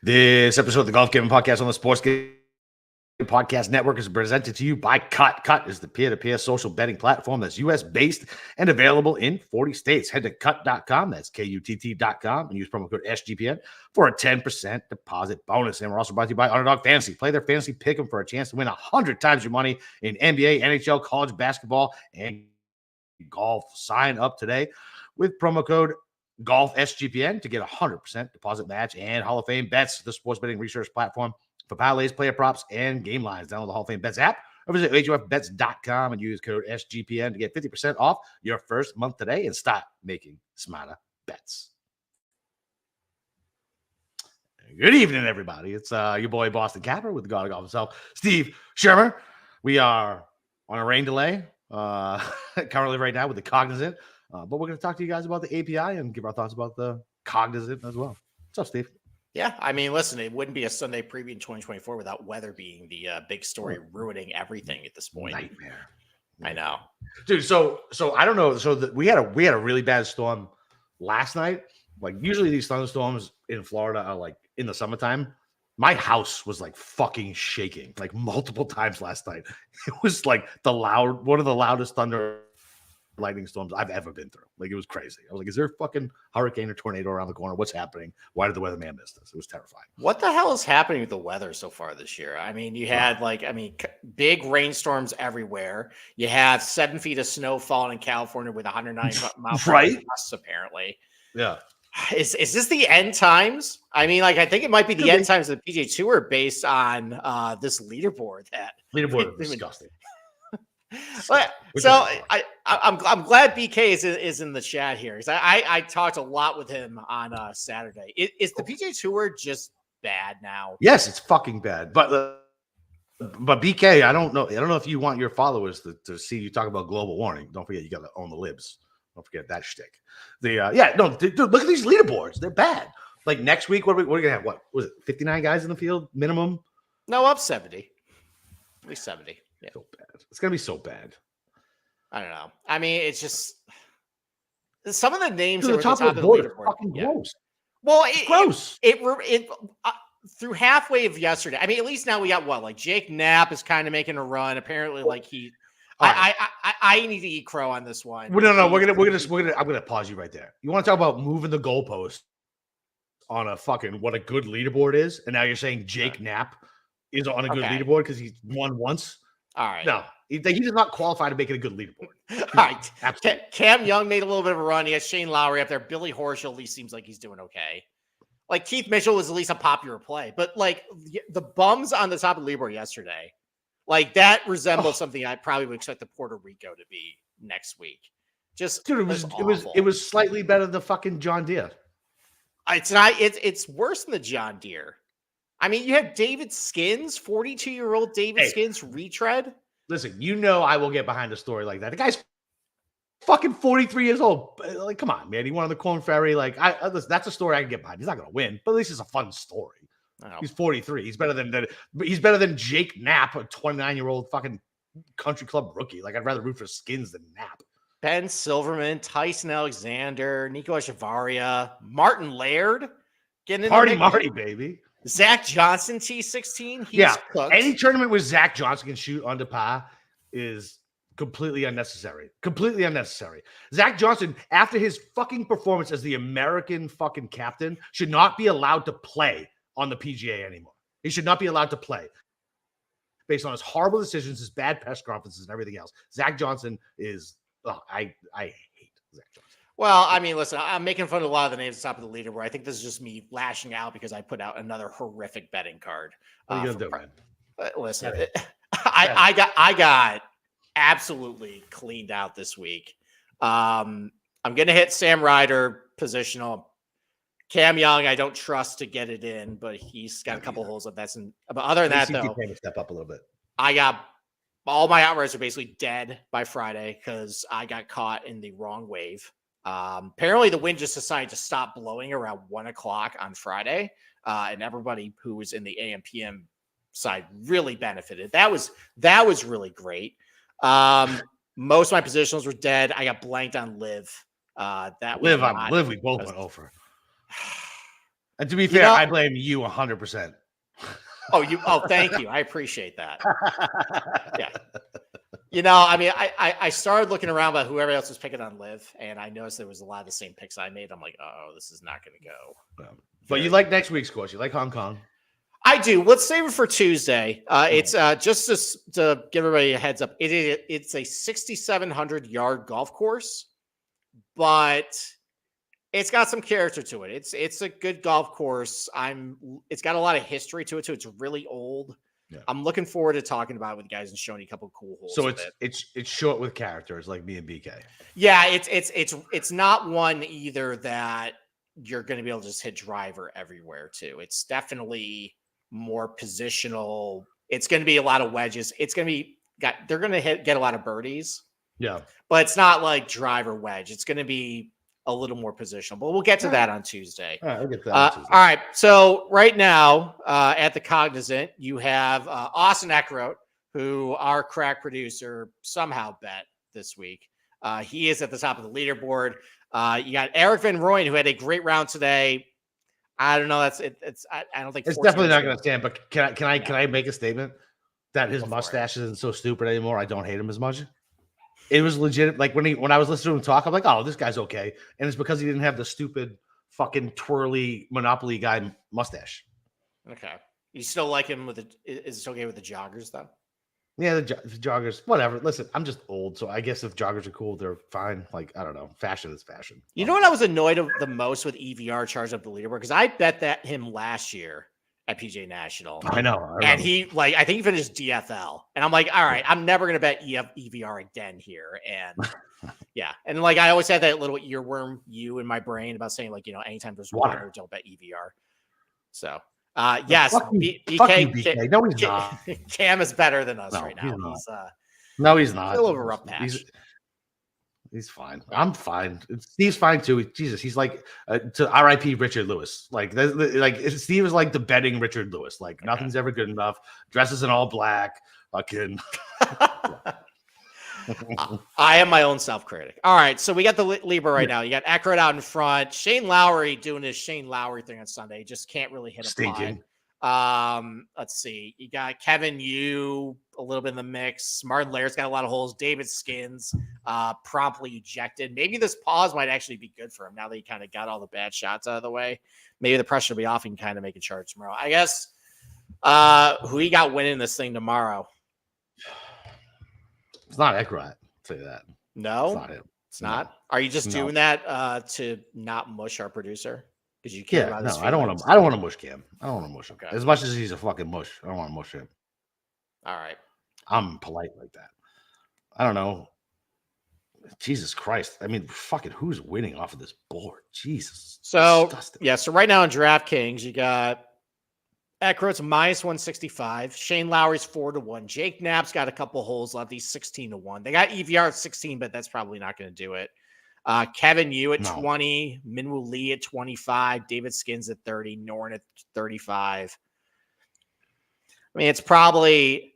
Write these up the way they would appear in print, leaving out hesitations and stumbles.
This episode of the Golf Gambling Podcast on the Sports Gambling Podcast Network is presented to you by Cut. Cut is the peer-to-peer social betting platform that's U.S.-based and available in 40 states. Head to cut.com, that's Kutt.com, and use promo code SGPN for a 10% deposit bonus. And we're also brought to you by Underdog Fantasy. Play their fantasy pick'em for a chance to win 100 times your money in NBA, NHL, college basketball, and golf. Sign up today with promo code Golf SGPN to get a 100% deposit match and Hall of Fame bets, the sports betting research platform for parlays, player props, and game lines. Download the Hall of Fame bets app or visit HOFbets.com and use code SGPN to get 50% off your first month today and start making smarter bets. Good evening, everybody. It's your boy Boston Capper with the God of Golf himself, Steve Schirmer. We are on a rain delay currently right now with the Cognizant. But we're going to talk to you guys about the API and give our thoughts about the Cognizant as well. What's up, Steve? Yeah, I mean, listen, it wouldn't be a Sunday preview in 2024 without weather being the big story, ruining everything at this point. Nightmare. I know, dude. So I don't know. So we had a really bad storm last night. Like usually these thunderstorms in Florida are like in the summertime. My house was like fucking shaking like multiple times last night. It was like one of the loudest thunder lightning storms I've ever been through. Like it was crazy. I was like, is there a fucking hurricane or tornado around the corner? What's happening? Why did the weatherman miss this? It was terrifying. What the hell is happening with the weather so far this year? I mean, you had big rainstorms everywhere. You have 7 feet of snow falling in California with 109 miles per hour gusts, apparently. Yeah. Is this the end times? I mean, like I think it might be the end times of the PGA Tour based on this leaderboard. Leaderboard is disgusting. So I'm glad BK is in the chat here because I talked a lot with him on Saturday. Is the PGA Tour just bad now? Yes, it's fucking bad. But BK, I don't know if you want your followers to see you talk about global warming. Don't forget you got to own the libs. Don't forget that shtick. Dude, look at these leaderboards. They're bad. Like next week, what are we gonna have? What was it? 59 guys in the field minimum? No, up 70. At least 70. Yeah. So bad. It's gonna be so bad. I don't know. I mean, it's just some of the names to that the top of the board are fucking gross. Well, it's gross. It through halfway of yesterday. I mean, at least now we got what? Like Jake Knapp is kind of making a run. Apparently, like he. Right. I need to eat crow on this one. Well, no. We're gonna. I'm gonna pause you right there. You want to talk about moving the goalpost on a fucking what a good leaderboard is, and now you're saying Jake Knapp is on a good leaderboard because he's won once. All right. No, he does not qualify to make it a good leaderboard. All right. Absolutely. Cam Young made a little bit of a run. He has Shane Lowry up there. Billy Horschel at least seems like he's doing okay. Like Keith Mitchell was at least a popular play, but like the bums on the top of the leaderboard yesterday, like that resembles something I probably would expect the Puerto Rico to be next week. Just dude, it was slightly better than fucking John Deere. It's not. It's worse than the John Deere. I mean, you have David Skins, 42-year-old David Skins retread. Listen, I will get behind a story like that. The guy's fucking 43 years old. Like, come on, man. He won on the Corn Ferry. Like, that's a story I can get behind. He's not going to win, but at least it's a fun story. He's 43. He's better than Jake Knapp, a 29-year-old fucking country club rookie. Like, I'd rather root for Skins than Knapp. Ben Silverman, Tyson Alexander, Nico Echevarria, Martin Laird. Getting in Marty, baby. Zach Johnson, T16. He's cooked. Any tournament where Zach Johnson can shoot under par is completely unnecessary. Completely unnecessary. Zach Johnson, after his fucking performance as the American fucking captain, should not be allowed to play on the PGA anymore. He should not be allowed to play based on his horrible decisions, his bad press conferences, and everything else. Zach Johnson is, I hate Zach Johnson. Well, I mean, listen, I'm making fun of a lot of the names at the top of the leaderboard. I think this is just me lashing out because I put out another horrific betting card. What are you gonna do, man? Listen, I got absolutely cleaned out this week. I'm gonna hit Sam Ryder positional. Cam Young, I don't trust to get it in, but he's got a couple holes of that's. But other than that, though, step up a little bit. I got all my outrights are basically dead by Friday because I got caught in the wrong wave. Apparently the wind just decided to stop blowing around 1:00 on Friday. And everybody who was in the AM PM side really benefited. That was really great. Most of my positionals were dead. I got blanked on LIV. That was LIV we both went over. And to be fair, I blame you 100%. Oh, thank you. I appreciate that. Yeah. I mean, I started looking around about whoever else was picking on LIV, and I noticed there was a lot of the same picks I made. I'm like, oh, this is not going to go. But you like next week's course. You like Hong Kong. I do. Let's save it for Tuesday. It's just to give everybody a heads up. It's a 6,700-yard golf course, but it's got some character to it. It's a good golf course. It's got a lot of history to it too. It's really old. Yeah. I'm looking forward to talking about it with guys and showing you a couple of cool holes. So it's short with characters like me and BK. Yeah, it's not one either that you're going to be able to just hit driver everywhere too. It's definitely more positional. It's going to be a lot of wedges. It's going to be they're going to get a lot of birdies. Yeah, but it's not like driver wedge. It's going to be a little more positional, but we'll get to that on Tuesday. All right, we'll get to that on Tuesday. All right. So right now at the Cognizant, you have Austin Eckroat, who our crack producer somehow bet this week. He is at the top of the leaderboard. You got Eric Van Rooyen, who had a great round today. I don't know. I don't think it's definitely not going to stand. But can I make a statement that his mustache isn't so stupid anymore? I don't hate him as much. It was legit. Like when I was listening to him talk, I'm like, oh, this guy's okay. And it's because he didn't have the stupid fucking twirly Monopoly guy mustache. Okay. You still like him is it okay with the joggers though? Yeah, the joggers, whatever. Listen, I'm just old, so I guess if joggers are cool, they're fine. Like, I don't know. Fashion is fashion. You know what I was annoyed of the most with EVR charged up the leaderboard? Because I bet that him last year at PGA National. I know. And he, I think he finished DFL. And I'm like, all right, I'm never going to bet EVR again here. And yeah. And I always had that little earworm in my brain about saying, anytime there's water, don't bet EVR. So, yes, BK. No, he's not. Cam is better than us right now. No, he's not. A little of a rough patch. He's fine. I'm fine. Steve's fine too. Jesus, he's like to RIP Richard Lewis. Steve is like the betting Richard Lewis. Like nothing's ever good enough. Dresses in all black. Fucking. I am my own self-critic. All right, so we got the Libra right now. You got Eckroat out in front. Shane Lowry doing his Shane Lowry thing on Sunday. Just can't really hit a stinking. Let's see. You got Kevin Yu a little bit in the mix. Martin Laird's got a lot of holes. David Skins promptly ejected. Maybe this pause might actually be good for him now that he kind of got all the bad shots out of the way. Maybe the pressure will be off and kind of make a charge tomorrow. I guess who he got winning this thing tomorrow? It's not Eckroat. I'll tell you that. No, it's not him. It's not. Are you just doing that to not mush our producer? Because you care about his I don't want to. I don't want to mush Cam. I don't want to mush him. Okay. As much as he's a fucking mush, I don't want to mush him. All right. I'm polite like that. I don't know. Jesus Christ. I mean, fucking who's winning off of this board? Jesus. So so right now in DraftKings, you got Eckroat's minus 165. Shane Lowry's 4-1. Jake Knapp's got a couple holes left. He's 16-1. They got EVR at 16, but that's probably not going to do it. Kevin Yu at 20, Minwoo Lee at 25, David Skins at 30, Norton at 35. I mean, it's probably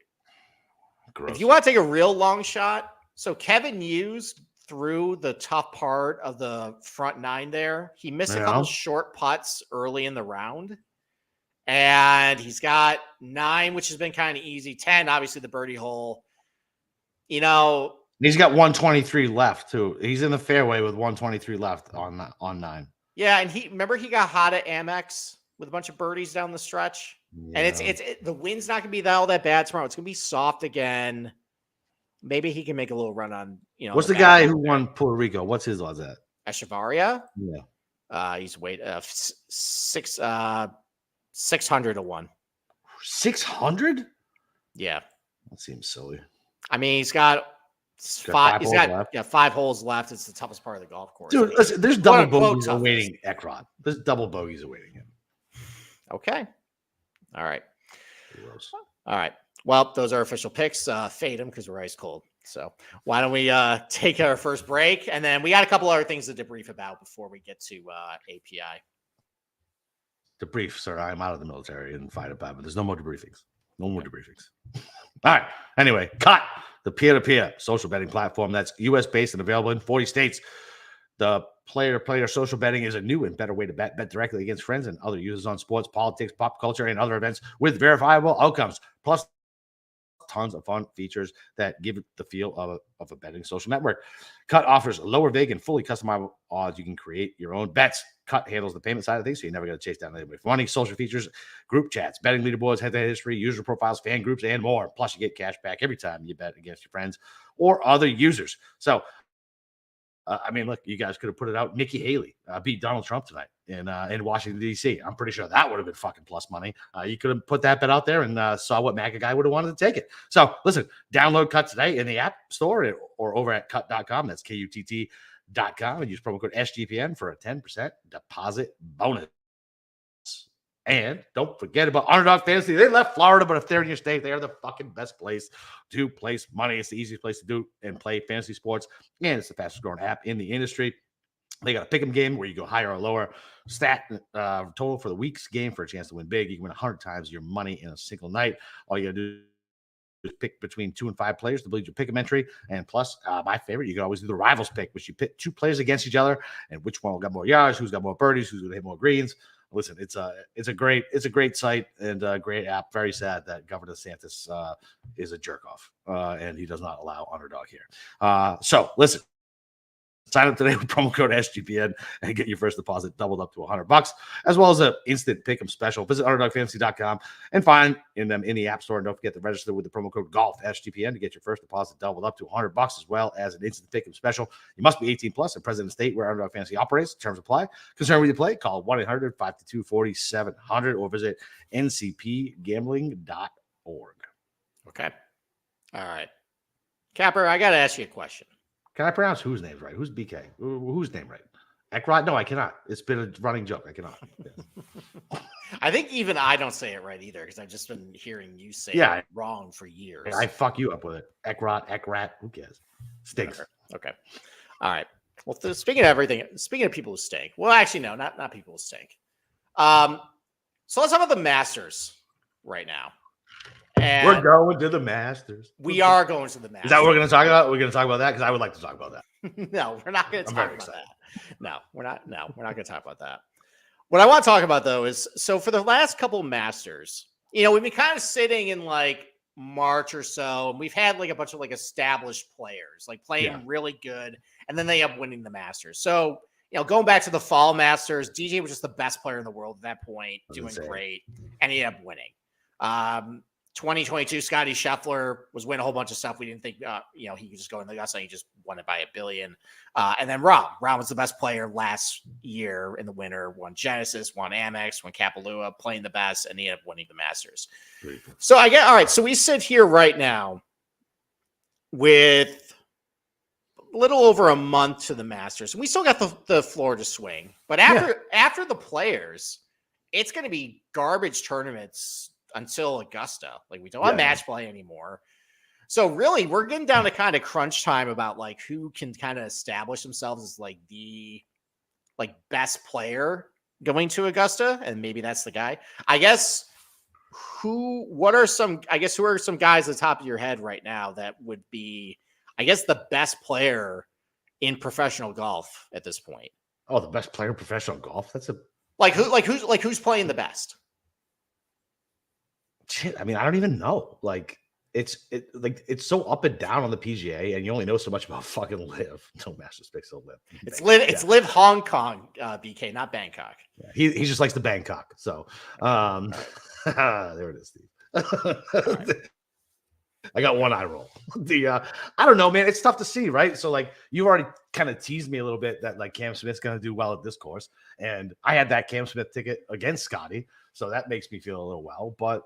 gross. If you want to take a real long shot. So Kevin Yu's through the tough part of the front nine there. He missed a couple short putts early in the round. And he's got 9, which has been kind of easy. 10, obviously the birdie hole. He's got 123 left too. He's in the fairway with 123 left on 9. Yeah, and he got hot at Amex with a bunch of birdies down the stretch. Yeah. And it's the wind's not going to be all that bad tomorrow. It's going to be soft again. Maybe he can make a little run on. What's the guy who won Puerto Rico? What's his odds at? Echevarria? Yeah. He's 600-1. 600? Yeah. That seems silly. I mean, he's got 5 holes left. It's the toughest part of the golf course. Dude, listen, there's double bogeys awaiting Eckroat. There's double bogeys awaiting him. Okay. All right. All right. Well, those are official picks. Fade them because we're ice cold. So why don't we take our first break? And then we got a couple other things to debrief about before we get to API. Debrief, sir. I'm out of the military and fight about, but there's no more debriefings. No more debriefings. All right. Anyway, cut the peer-to-peer social betting platform that's U.S. based and available in 40 states. The player-to-player social betting is a new and better way to bet directly against friends and other users on sports, politics, pop culture, and other events with verifiable outcomes. Plus, tons of fun features that give it the feel of a betting social network. Cut offers lower vig and fully customizable odds. You can create your own bets. Cut handles the payment side of things, so you never got to chase down anybody for money. Social features, group chats, betting leaderboards, head-to-head history, user profiles, fan groups, and more. Plus, you get cash back every time you bet against your friends or other users. So, I mean, look, you guys could have put it out. Nikki Haley beat Donald Trump tonight in Washington, D.C. I'm pretty sure that would have been fucking plus money. You could have put that bet out there and saw what MAGA guy would have wanted to take it. So, listen, download Cut today in the App Store or over at cut.com. That's KUTT.com. And use promo code SGPN for a 10% deposit bonus. And don't forget about Underdog Fantasy. They left Florida, but if they're in your state, they are the fucking best place to place money. It's the easiest place to do and play fantasy sports, and it's the fastest growing app in the industry. They got a pick'em game where you go higher or lower stat total for the week's game for a chance to win big. You can win 100 times your money in a single night. All you got to do is pick between 2 and 5 players to build your pick'em entry. And plus, my favorite, you can always do the rivals pick, which you pit 2 players against each other, and which one will got more yards, who's got more birdies, who's going to hit more greens. Listen, it's a great site and a great app. Very sad that Governor DeSantis is a jerk off and he does not allow Underdog here. So listen, sign up today with promo code SGPN and get your first deposit doubled up to $100, as well as an instant pick'em special. Visit UnderdogFantasy.com and find them in the App Store. And don't forget to register with the promo code GOLF SGPN to get your first deposit doubled up to $100, as well as an instant pick'em special. You must be 18 plus and present in the state where Underdog Fantasy operates. Terms apply. Concerned with your play? Call 1-800-522-4700 or visit ncpgambling.org. Okay. All right. Capper, I got to ask you a question. Can I pronounce whose name right? Who's BK? Whose name right? Ekrot? No, I cannot. It's been a running joke. I cannot. Yes. I think even I don't say it right either because I've just been hearing you say it wrong for years. I fuck you up with it. Ekrat. Who cares? Stinks. Okay. All right. Well, speaking of people who stink. Well, actually, no, not people who stink. So let's talk about the Masters right now. And we're going to the Masters. We are going to the Masters. Is that what we're going to talk about? We're going to talk about that because I would like to talk about that. No, we're not going to talk about that. No, we're not. No, we're not going to talk about that. What I want to talk about though is so for the last couple Masters, we've been kind of sitting in like March or so, and we've had like a bunch of like established players like playing really good, and then they end up winning the Masters. So going back to the Fall Masters, DJ was just the best player in the world at that point, doing great, and he ended up winning. 2022, Scotty Scheffler was winning a whole bunch of stuff. We didn't think, he could just go in the Augusta. He just won it by $1 billion. And then Rahm was the best player last year in the winter, won Genesis, won Amex, won Kapalua, playing the best, and he ended up winning the Masters. So all right. So we sit here right now with a little over a month to the Masters, and we still got the floor to swing. But after the Players, it's going to be garbage tournaments until Augusta. Like we don't have match play anymore. So really we're getting down to kind of crunch time about like who can kind of establish themselves as like the best player going to Augusta. And maybe that's the guy. I guess who are some guys at the top of your head right now that would be, I guess, the best player in professional golf at this point? Oh, the best player in professional golf? That's who's playing the best? Shit, I mean, I don't even know. Like, it's so up and down on the PGA, and you only know so much about fucking LIV. No Masters picks on LIV. It's LIV Hong Kong, BK, not Bangkok. Yeah, he just likes the Bangkok. So, there it is, Steve. Right. I got one eye roll. I don't know, man. It's tough to see, right? So, like, you already kind of teased me a little bit that like Cam Smith's going to do well at this course, and I had that Cam Smith ticket against Scotty, so that makes me feel a little well, but.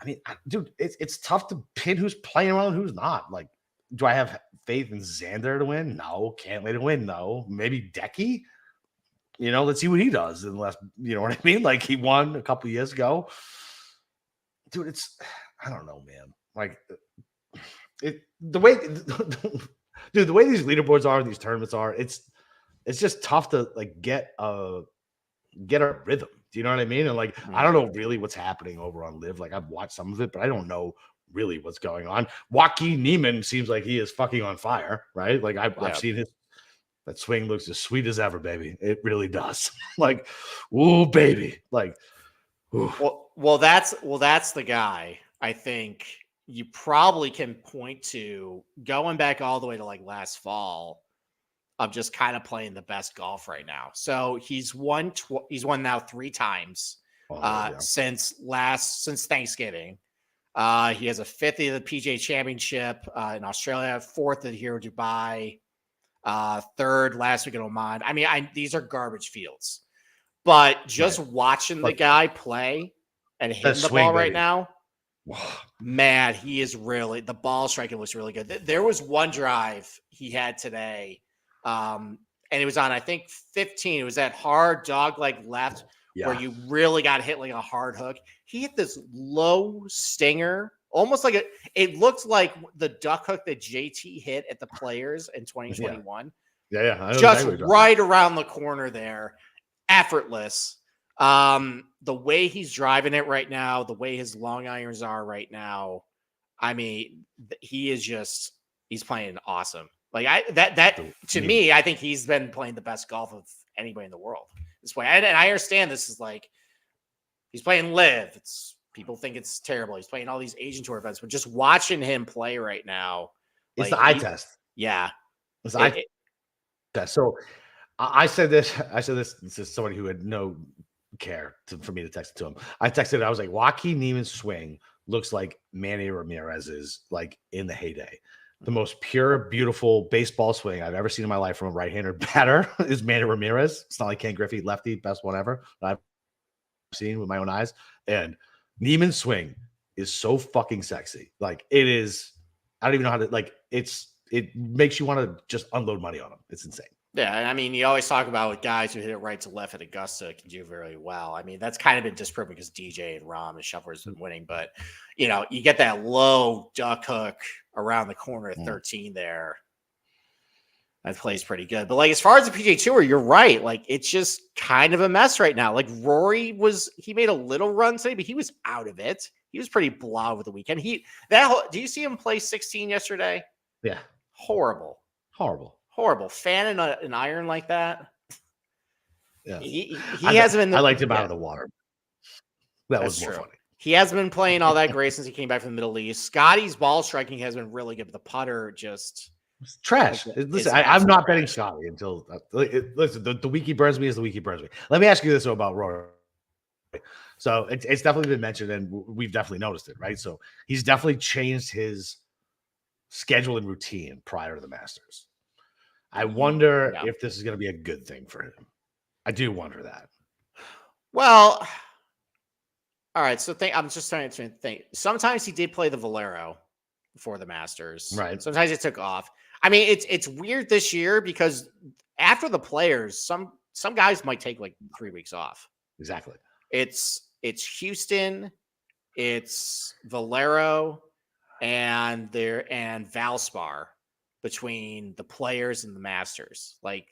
I mean, dude, it's tough to pin who's playing well and who's not. Like, do I have faith in Xander to win? No. Cantlay to win? No. Maybe Decky? Let's see what he does in the last, you know what I mean? Like, he won a couple years ago. Dude, I don't know, man. Like, the way these leaderboards are, these tournaments are, it's just tough to, like, get a rhythm. Do you know what I mean? And like, I don't know really what's happening over on LIV. Like, I've watched some of it, but I don't know really what's going on. Joaquin Niemann seems like he is fucking on fire, right? Like I've seen his That swing looks as sweet as ever, baby. It really does. Like, ooh, baby. Like, ooh. Well, that's the guy. I think you probably can point to going back all the way to like last fall of just kind of playing the best golf right now. So he's won now 3 times since Thanksgiving. He has a 5th of the PGA Championship in Australia, 4th at here in Dubai, 3rd last week in Oman. I mean, these are garbage fields, but just watching the guy play and hitting the ball right now, man, he is really, the ball striking looks really good. There was one drive he had today, and it was on, I think, 15. It was that hard dog-leg left where you really got hit like a hard hook. He hit this low stinger, almost like it looked like the duck hook that JT hit at the Players in 2021. Yeah. Just right around the corner there. Effortless. The way he's driving it right now, the way his long irons are right now, I mean, he's playing awesome. Like to me, I think he's been playing the best golf of anybody in the world this way. And I understand this is like, he's playing LIV. People think it's terrible. He's playing all these Asian Tour events, but just watching him play right now, it's the eye test. Yeah, it's the eye test. So I said this. This is somebody who had no care for me to text it to him. I texted. I was like, Joaquin Niemann's swing looks like Manny Ramirez's, like in the heyday. The most pure, beautiful baseball swing I've ever seen in my life from a right-hander batter is Manny Ramirez. It's not like Ken Griffey, lefty, best one ever that I've seen with my own eyes. And Niemann's swing is so fucking sexy. Like it is. I don't even know how to like. It makes you want to just unload money on him. It's insane. Yeah, I mean, you always talk about guys who hit it right to left at Augusta can do very well. I mean, that's kind of been disproven because DJ and Rahm and Scheffler's been winning. But, you get that low duck hook around the corner at 13 there. That plays pretty good. But, like, as far as the PGA Tour, you're right. Like, it's just kind of a mess right now. Like, Rory he made a little run today, but he was out of it. He was pretty blah over the weekend. Do you see him play 16 yesterday? Yeah. Horrible. Fanning an iron like that. Yeah, he hasn't been. I liked him out of the water. That was more funny. He hasn't been playing all that great since he came back from the Middle East. Scotty's ball striking has been really good, but the putter just trash. Listen, I'm not betting Scotty until listen. The week he burns me is the week he burns me. Let me ask you this about Rory. So it's definitely been mentioned, and we've definitely noticed it, right? So he's definitely changed his schedule and routine prior to the Masters. I wonder if this is going to be a good thing for him. I do wonder that. Well, all right. So I'm just trying to think. Sometimes he did play the Valero before the Masters. Right. Sometimes it took off. I mean, it's weird this year because after the Players, some guys might take like 3 weeks off. Exactly. It's Houston, it's Valero, and Valspar. Between the Players and the Masters, like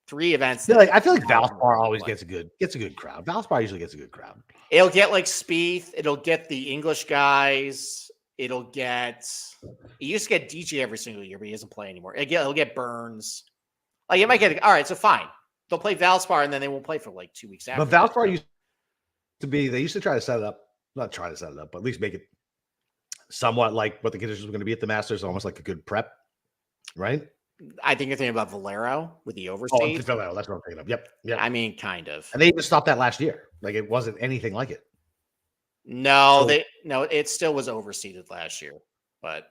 3 events. I feel like Valspar always gets a good crowd. Valspar usually gets a good crowd. It'll get like Spieth. It'll get the English guys. He used to get DJ every single year, but he doesn't play anymore. It'll get Burns. Like it might get all right. So fine, they'll play Valspar and then they won't play for like 2 weeks after. But Valspar used to try to set it up, not try to set it up, but at least make it somewhat like what the conditions were going to be at the Masters, almost like a good prep. Right? I think you're thinking about Valero with the overseas. Oh, Valero, that's what I'm thinking of. Yep. I mean, kind of. And they even stopped that last year. Like it wasn't anything like it. No, it still was overseeded last year. But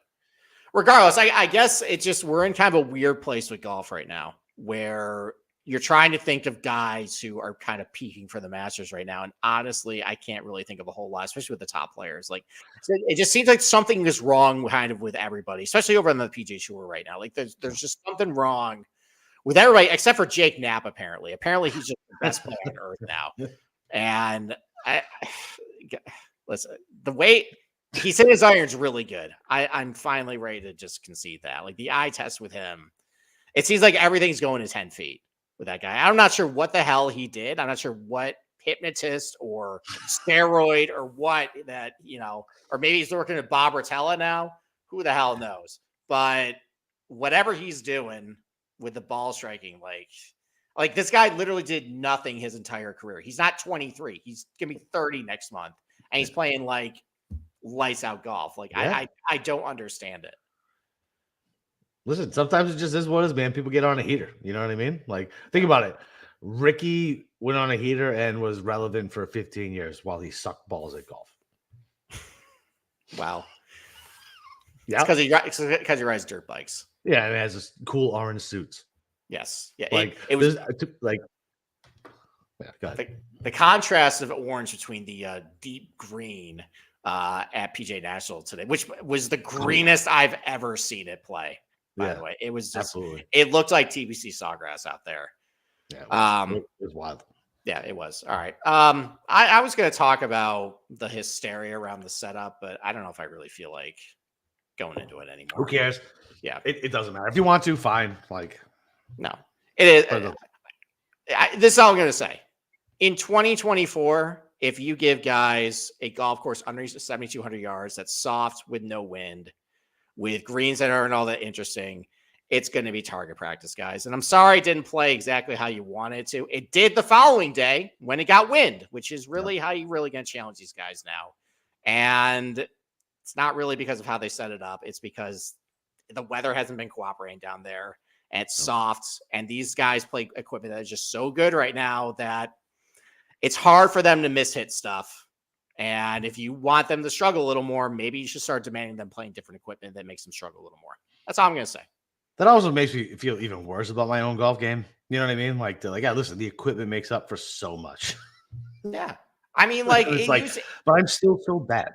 regardless, I guess it's just we're in kind of a weird place with golf right now where you're trying to think of guys who are kind of peaking for the Masters right now. And honestly, I can't really think of a whole lot, especially with the top players. Like it just seems like something is wrong kind of with everybody, especially over on the PGA Tour right now. Like there's just something wrong with everybody except for Jake Knapp, apparently. Apparently he's just the best player on earth now. And listen, the way he's in his irons really good. I'm finally ready to just concede that. Like the eye test with him, it seems like everything's going to 10 feet. With that guy. I'm not sure what the hell he did. I'm not sure what hypnotist or steroid or what that, or maybe he's working at Bob Rotella now. Who the hell knows? But whatever he's doing, with the ball striking. Like this guy literally did nothing his entire career. He's not 23. He's gonna be 30 next month, and he's playing like lights out golf. Like I don't understand it. Listen, sometimes it just is what it is, man. People get on a heater. You know what I mean? Like, think about it. Ricky went on a heater and was relevant for 15 years while he sucked balls at golf. Wow. Yeah, because he rides dirt bikes. Yeah, and it has this cool orange suits. Yes. Yeah. Like it was like. Yeah, go ahead. The contrast of orange between the deep green at PGA National today, which was the greenest I've ever seen it play. By the way, it was just absolutely. It looked like TBC sawgrass out there. Yeah, it was wild. Yeah, it was. All right. I was going to talk about the hysteria around the setup, but I don't know if I really feel like going into it anymore. Who cares? Yeah, it doesn't matter. If you want to, fine. Like, no, it is. This is all I'm going to say. In 2024, if you give guys a golf course under 7,200 yards that's soft with no wind, with greens that aren't all that interesting, it's going to be target practice, guys. And I'm sorry it didn't play exactly how you wanted to. It did the following day when it got wind, which is really how you really going to challenge these guys now. And it's not really because of how they set it up. It's because the weather hasn't been cooperating down there, and it's soft. And these guys play equipment that is just so good right now that it's hard for them to mishit stuff. And if you want them to struggle a little more, maybe you should start demanding them playing different equipment that makes them struggle a little more. That's all I'm going to say. That also makes me feel even worse about my own golf game. You know what I mean? Like, listen, the equipment makes up for so much. Yeah. I mean, like, but I'm still so bad.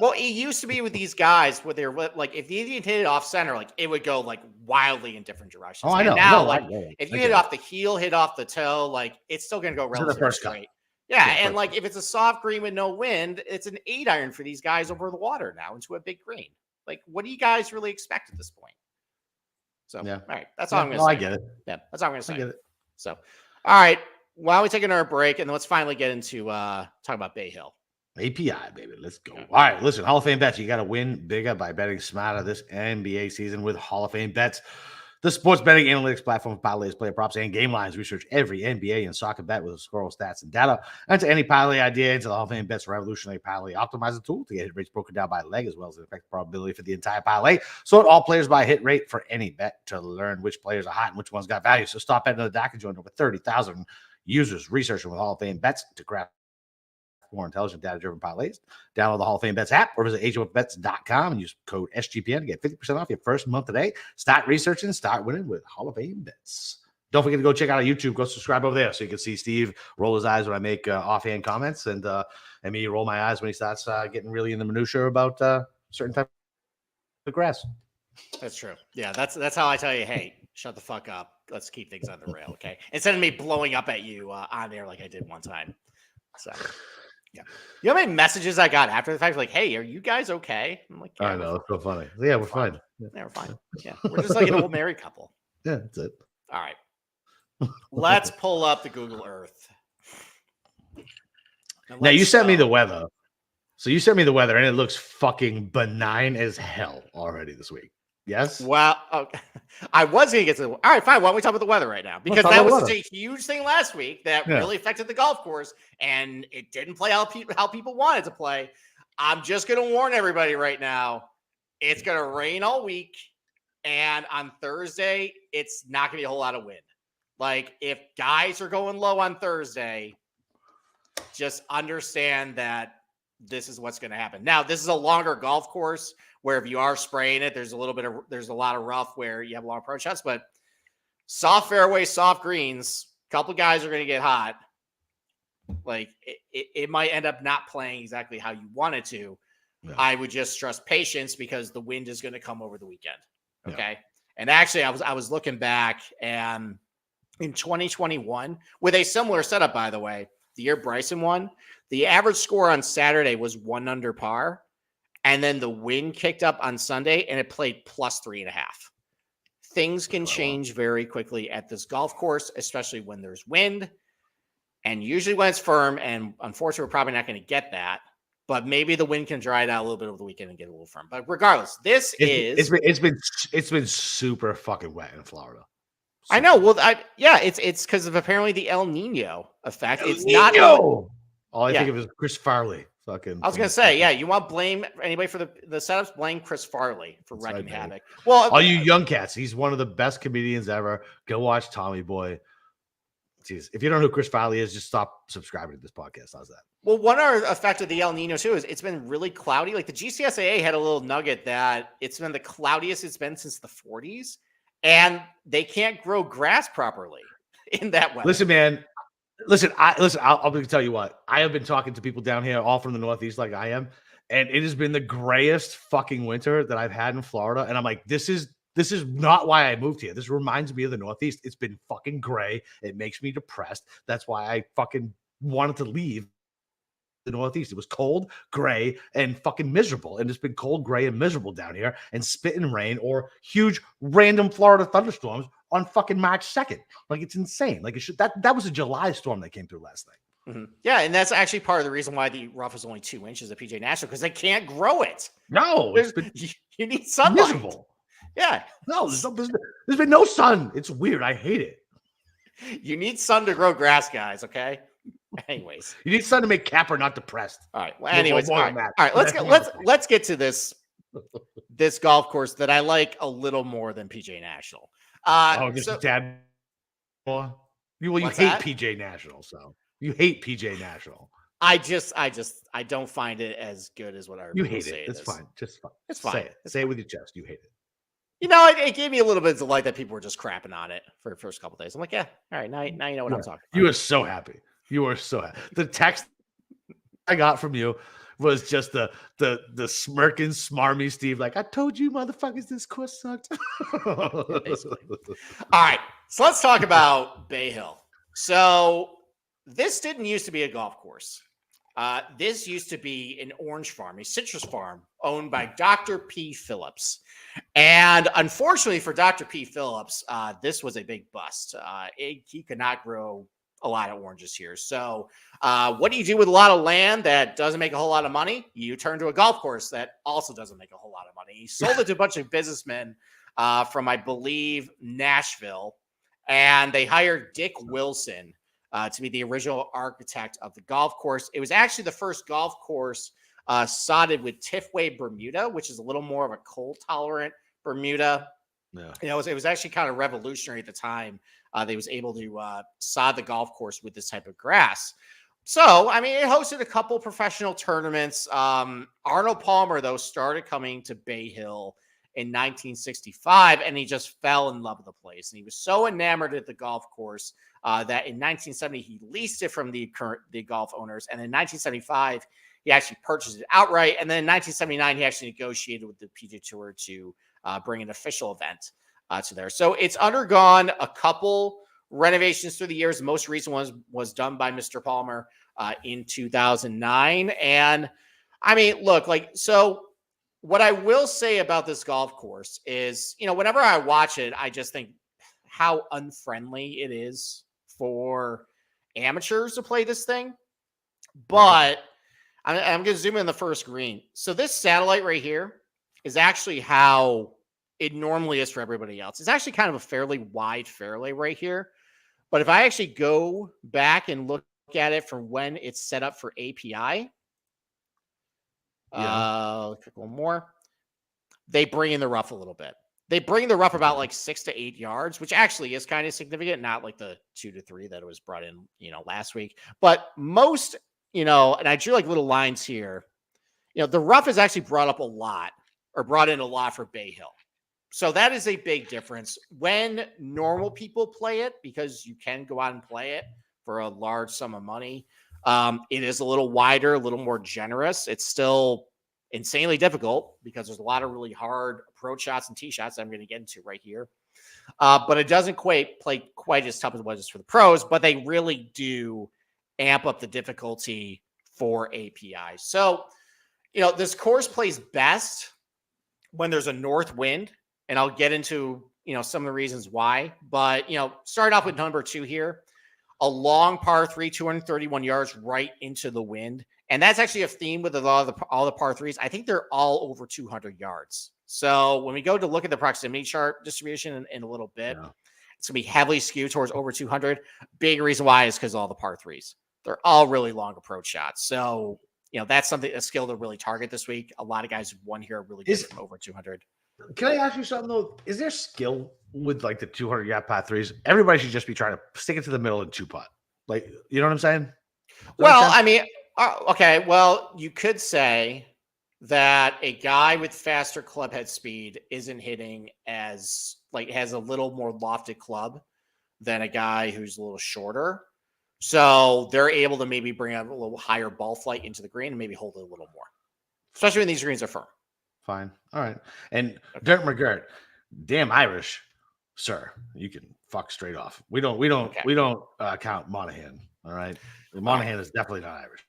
Well, it used to be with these guys where they're like, if you hit it off center, like it would go like wildly in different directions. Oh, I know. And now, if you hit it off the heel, hit off the toe, like it's still going to go relatively straight. Yeah. And like if it's a soft green with no wind, it's an 8-iron for these guys over the water now into a big green. Like, what do you guys really expect at this point? So, all right. That's all I'm going to say. I get it. Yeah. That's all I'm going to say. I get it. So, all right. Why don't we take another break and then let's finally get into talk about Bay Hill. API, baby. Let's go. All right. Listen, Hall of Fame bets. You got to win bigger by betting smarter this NBA season with Hall of Fame bets. The sports betting analytics platform for parlays, player props, and game lines. Research every NBA and soccer bet with score stats and data. Enter any parlay idea into the Hall of Fame bets revolutionary parlay optimizer tool to get hit rates broken down by leg as well as the effective probability for the entire parlay. Sort all players by hit rate for any bet to learn which players are hot and which ones got value. So stop betting on the dock and join over 30,000 users researching with Hall of Fame bets to grab more intelligent, data-driven parlays. Download the Hall of Fame Bets app or visit HOFBets.com and use code SGPN to get 50% off your first month today. Start researching, start winning with Hall of Fame Bets. Don't forget to go check out our YouTube. Go subscribe over there so you can see Steve roll his eyes when I make offhand comments and me roll my eyes when he starts getting really in the minutia about certain type of grass. That's true. Yeah, that's how I tell you, hey, shut the fuck up. Let's keep things on the rail, okay? Instead of me blowing up at you on there like I did one time. So... yeah. You know how many messages I got after the fact? Like, hey, are you guys okay? I'm like, yeah, I know. It's so funny. Yeah, we're fine. Yeah, we're fine. Yeah. We're just like an old married couple. Yeah, that's it. All right. Let's pull up the Google Earth. Now, you sent me the weather. So you sent me the weather, and it looks fucking benign as hell already this week. Yes. Well, okay. I was going to get to all right, fine. Why don't we talk about the weather right now? Because that was such a huge thing last week that really affected the golf course, and it didn't play how people wanted to play. I'm just going to warn everybody right now. It's going to rain all week, and on Thursday, it's not going to be a whole lot of wind. Like, if guys are going low on Thursday, just understand that this is what's going to happen. Now, this is a longer golf course where if you are spraying it, there's a lot of rough where you have a long approach shots, but soft fairways, soft greens, a couple guys are going to get hot. Like it might end up not playing exactly how you want it to. Yeah. I would just trust patience because the wind is going to come over the weekend. Okay. Yeah. And actually I was looking back and in 2021 with a similar setup, by the way, the year Bryson won, the average score on Saturday was 1 under par. And then the wind kicked up on Sunday and it played plus 3.5. Things can change very quickly at this golf course, especially when there's wind. And usually when it's firm, and unfortunately, we're probably not going to get that. But maybe the wind can dry it out a little bit over the weekend and get a little firm. But regardless, it's been super fucking wet in Florida. I know. Well, it's because of apparently the El Nino effect. It's not. All I think of is Chris Farley. Fucking. I was gonna say, yeah. You want to blame anybody for the setups? Blame Chris Farley for wrecking right, havoc. Well, all you young cats, he's one of the best comedians ever. Go watch Tommy Boy. Jeez, if you don't know who Chris Farley is, just stop subscribing to this podcast. How's that? Well, one other effect of the El Nino too is it's been really cloudy. Like the GCSAA had a little nugget that it's been the cloudiest it's been since the 40s, and they can't grow grass properly in that weather. Listen, man. I'll tell you what. I have been talking to people down here, all from the Northeast, like I am, and it has been the grayest fucking winter that I've had in Florida. And I'm like, this is not why I moved here. This reminds me of the Northeast. It's been fucking gray. It makes me depressed. That's why I fucking wanted to leave the Northeast. It was cold, gray, and fucking miserable. And it's been cold, gray, and miserable down here, and spitting rain or huge random Florida thunderstorms on fucking March 2nd. Like, it's insane. Like, that was a July storm that came through last night. Mm-hmm. Yeah, and that's actually part of the reason why the rough is only 2 inches at PGA National, because they can't grow it. No, you need sunlight. Miserable. Yeah. No, there's been no sun. It's weird. I hate it. You need sun to grow grass, guys. Okay. Anyways, you need sun to make Capper not depressed. All right. Well, anyways, all right. Let's get to this golf course that I like a little more than PGA National. Just a tad more. You hate PGA National, so you hate PGA National. I don't find it as good as what I you hate it. It's fine. Just fine. It's fine. Say it. Say it with your chest. You hate it. You know, it gave me a little bit of delight that people were just crapping on it for the first couple of days. I'm like, yeah, all right, now you know what I'm talking about. You were so happy. You were so happy. The text I got from you was just the smirking, smarmy Steve, like, I told you, motherfuckers, this course sucked. All right, so let's talk about Bay Hill. So this didn't used to be a golf course. This used to be an orange farm, a citrus farm owned by Dr. P. Phillips. And unfortunately for Dr. P. Phillips, this was a big bust. He could not grow a lot of oranges here. So what do you do with a lot of land that doesn't make a whole lot of money? You turn to a golf course that also doesn't make a whole lot of money. He sold it to a bunch of businessmen from, I believe, Nashville. And they hired Dick Wilson to be the original architect of the golf course. It was actually the first golf course sodded with Tifway Bermuda, which is a little more of a cold tolerant Bermuda. Yeah. You know, it was actually kind of revolutionary at the time. They was able to sod the golf course with this type of grass. So, I mean, it hosted a couple professional tournaments. Arnold Palmer, though, started coming to Bay Hill in 1965, and he just fell in love with the place. And he was so enamored at the golf course that in 1970, he leased it from the golf owners. And in 1975, he actually purchased it outright. And then in 1979, he actually negotiated with the PGA Tour to bring an official event to there. So it's undergone a couple renovations through the years. The most recent one was done by Mr. Palmer in 2009. And I mean, look, so what I will say about this golf course is, you know, whenever I watch it, I just think how unfriendly it is for amateurs to play this thing. But I'm going to zoom in the first green. So this satellite right here is actually how it normally is for everybody else. It's actually kind of a fairly wide fairway right here. But if I actually go back and look at it from when it's set up for API, click one more. They bring in the rough a little bit. They bring the rough about like 6 to 8 yards, which actually is kind of significant, not like the 2 to 3 that it was brought in, you know, last week. But most, you know, and I drew like little lines here, you know, the rough is actually brought in a lot for Bay Hill. So that is a big difference. When normal people play it, because you can go out and play it for a large sum of money, it is a little wider, a little more generous. It's still insanely difficult because there's a lot of really hard approach shots and tee shots that I'm going to get into right here. But it doesn't play quite as tough as it was for the pros, but they really do amp up the difficulty for API. So, you know, this course plays best when there's a north wind, and I'll get into, you know, some of the reasons why. But, you know, start off with number 2 here. A long par 3, 231 yards right into the wind. And that's actually a theme with all the par 3s. I think they're all over 200 yards. So when we go to look at the proximity chart distribution in a little bit, It's going to be heavily skewed towards over 200. Big reason why is because all the par threes. They're all really long approach shots. So, that's a skill to really target this week. A lot of guys who won here are really good from over 200. Can I ask you something, though? Is there skill with, like, the 200-yard par threes? Everybody should just be trying to stick it to the middle and two-putt. Like, you know what I'm saying? Well, I mean, okay. Well, you could say that a guy with faster club head speed isn't hitting as has a little more lofted club than a guy who's a little shorter. So they're able to maybe bring a little higher ball flight into the green and maybe hold it a little more, especially when these greens are firm. Fine. All right. And Dirk McGirt, damn Irish, sir. You can fuck straight off. We don't count Monahan. All right. Monahan is definitely not Irish.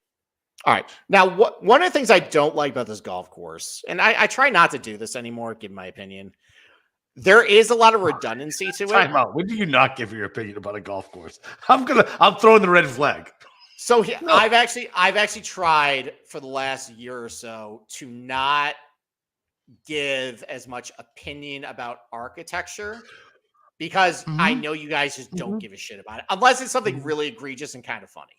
All right. Now, one of the things I don't like about this golf course, and I try not to do this anymore, give my opinion. There is a lot of redundancy to it. Time out. When do you not give your opinion about a golf course? I'm throwing the red flag. So I've actually tried for the last year or so to not give as much opinion about architecture because I know you guys just don't give a shit about it unless it's something really egregious and kind of funny.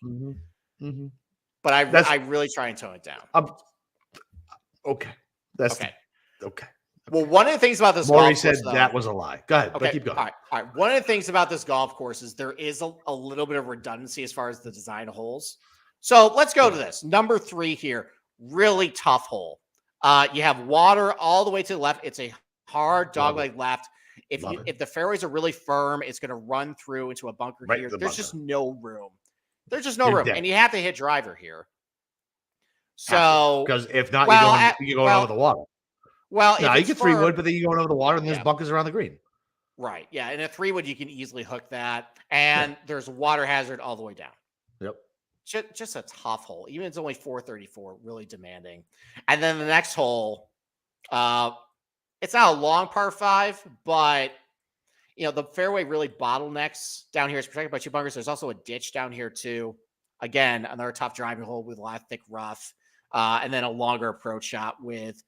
But I really try and tone it down. Okay. Okay. Well, one of the things about this Maury golf course, said that was a lie. Go ahead. Okay. Keep going. All right. One of the things about this golf course is there is a little bit of redundancy as far as the design of holes. So let's go to this. Number 3 here. Really tough hole. You have water all the way to the left. It's a hard dogleg left. If the fairways are really firm, it's going to run through into a bunker here. There's just no room. There's just no room. And you have to hit driver here. So because if not, you're going over the water. Well, no, you get 3-wood, but then you're going over the water and there's bunkers around the green. Right. Yeah. And a 3-wood, you can easily hook that. And there's a water hazard all the way down. Yep. Just a tough hole. Even it's only 434, really demanding. And then the next hole, it's not a long par 5, but the fairway really bottlenecks down here. It's protected by 2 bunkers. There's also a ditch down here too. Again, another tough driving hole with a lot of thick rough. And then a longer approach shot with,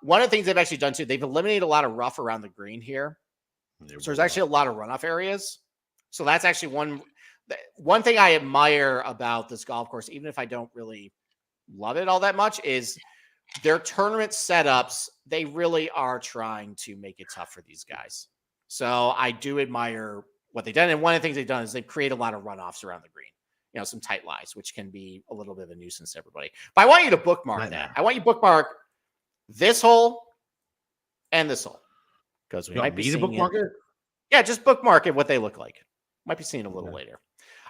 one of the things they've actually done too, they've eliminated a lot of rough around the green here. So there's actually a lot of runoff areas. So that's actually one thing I admire about this golf course, even if I don't really love it all that much, is their tournament setups. They really are trying to make it tough for these guys. So I do admire what they've done. And one of the things they've done is they've created a lot of runoffs around the green. Some tight lies, which can be a little bit of a nuisance to everybody. But I want you to bookmark that. I want you to bookmark this hole and this hole. Because we might be seeing bookmark it. Yeah, just bookmark it, what they look like. Might be seeing a little later.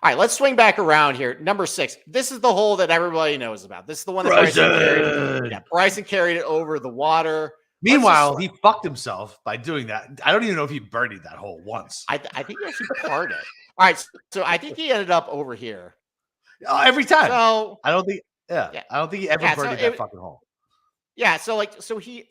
All right, let's swing back around here. Number 6. This is the hole that everybody knows about. This is the one that Bryson carried it over the water. Meanwhile, he fucked himself by doing that. I don't even know if he birdied that hole once. I think he actually parred it. All right, so I think he ended up over here. Every time. So I don't think I don't think he ever birdied that fucking hole. Yeah, he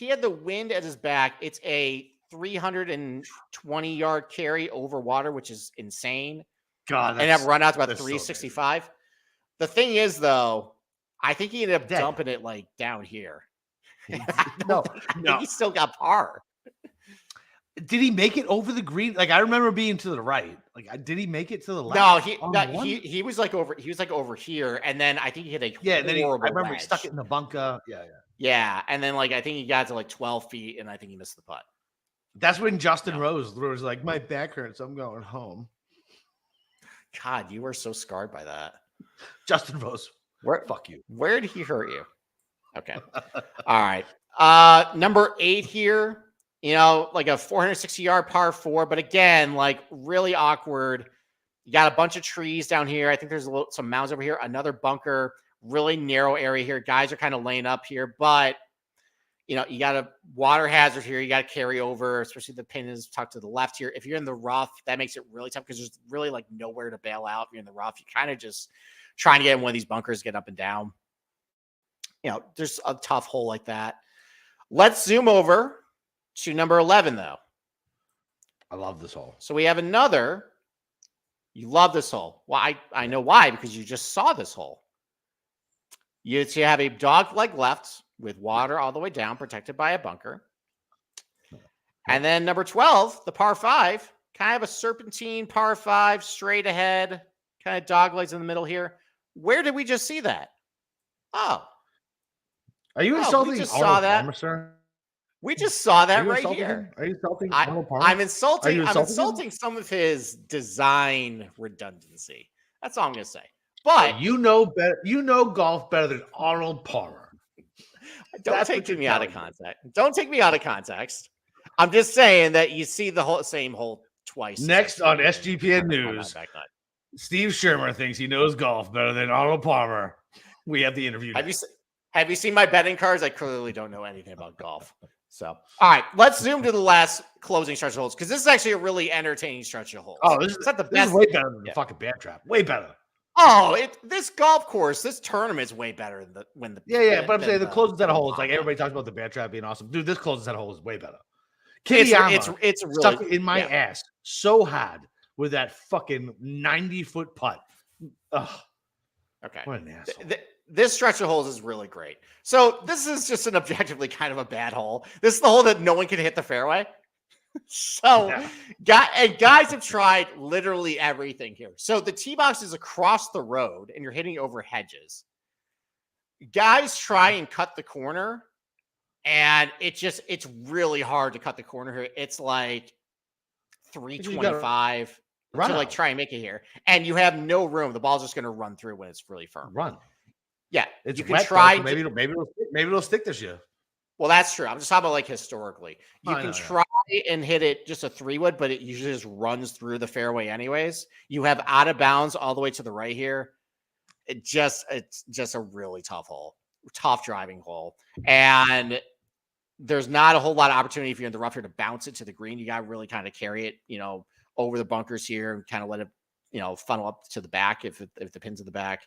had the wind at his back. It's a 320-yard carry over water, which is insane. God, and have run out to about 365. So the thing is, though, I think he ended up dumping it down here. No, he still got par. Did he make it over the green? I remember being to the right. Did he make it to the left? No, he was over. He was over here, and then I think he hit a horrible. I remember wedge. He stuck it in the bunker. Yeah, and then I think he got to 12 feet, and I think he missed the putt. That's when Justin Rose was like, "My back hurts. I'm going home." God, you were so scarred by that. Justin Rose, fuck you. Where did he hurt you? Okay, all right. Number 8 here. A 460-yard par 4, but again, really awkward. You got a bunch of trees down here. I think there's some mounds over here. Another bunker, really narrow area here. Guys are kind of laying up here, but you got a water hazard here. You got to carry over, especially the pin is tucked to the left here. If you're in the rough, that makes it really tough because there's really nowhere to bail out. If you're in the rough, you kind of just trying to get in one of these bunkers, get up and down. There's a tough hole like that. Let's zoom over to number 11, though. I love this hole. So we have another. You love this hole. Well, I know why, because you just saw this hole. You have a dog leg left with water all the way down, protected by a bunker. And then number 12, the par 5, kind of a serpentine par 5, straight ahead, kind of dog legs in the middle here. Where did we just see that? Oh, Are you we insulting just saw Arnold that. Palmer, sir? We just saw Are that you right insulting here. him? Are you insulting I, Arnold Palmer? I'm Are insulting. you I'm insulting him? insulting some of his design redundancy. That's all I'm gonna say. Well, But you know better. You know golf better than Arnold Palmer. don't That's take what you're me out of telling me. context. Don't take me out of context. I'm just saying that you see the same hole twice. Next on essentially, SGPN on my News, back nut. Steve Schirmer thinks he knows golf better than Arnold Palmer. We have the interview. Have you seen my betting cards? I clearly don't know anything about golf. So, all right, let's zoom to the last closing stretch of holes because this is actually a really entertaining stretch of holes. Oh, this is not the best. This is way better than the fucking Bear Trap. Way better. Oh, this golf course, this tournament is way better than the But I'm saying the closing set of holes, like everybody talks about the Bear Trap being awesome. Dude, this closing set of holes is way better. It's really stuck in my ass so hard with that fucking 90-foot putt. Ugh. Okay. What an asshole. This stretch of holes is really great. So this is just an objectively kind of a bad hole. This is the hole that no one can hit the fairway. So guys have tried literally everything here. So the tee box is across the road and you're hitting over hedges. Guys try and cut the corner and it's really hard to cut the corner here. It's like 325 to like try and make it here. And you have no room. The ball's just going to run through when it's really firm. Yeah. It's you can wet, try. Though, so maybe it'll stick this year. Well, that's true. I'm just talking about like historically. You can try and hit it just a 3-wood, but it usually just runs through the fairway anyways. You have out of bounds all the way to the right here. It's just a really tough hole, tough driving hole. And there's not a whole lot of opportunity if you're in the rough here to bounce it to the green. You got to really kind of carry it, over the bunkers here and kind of let it, funnel up to the back if the pin's in the back.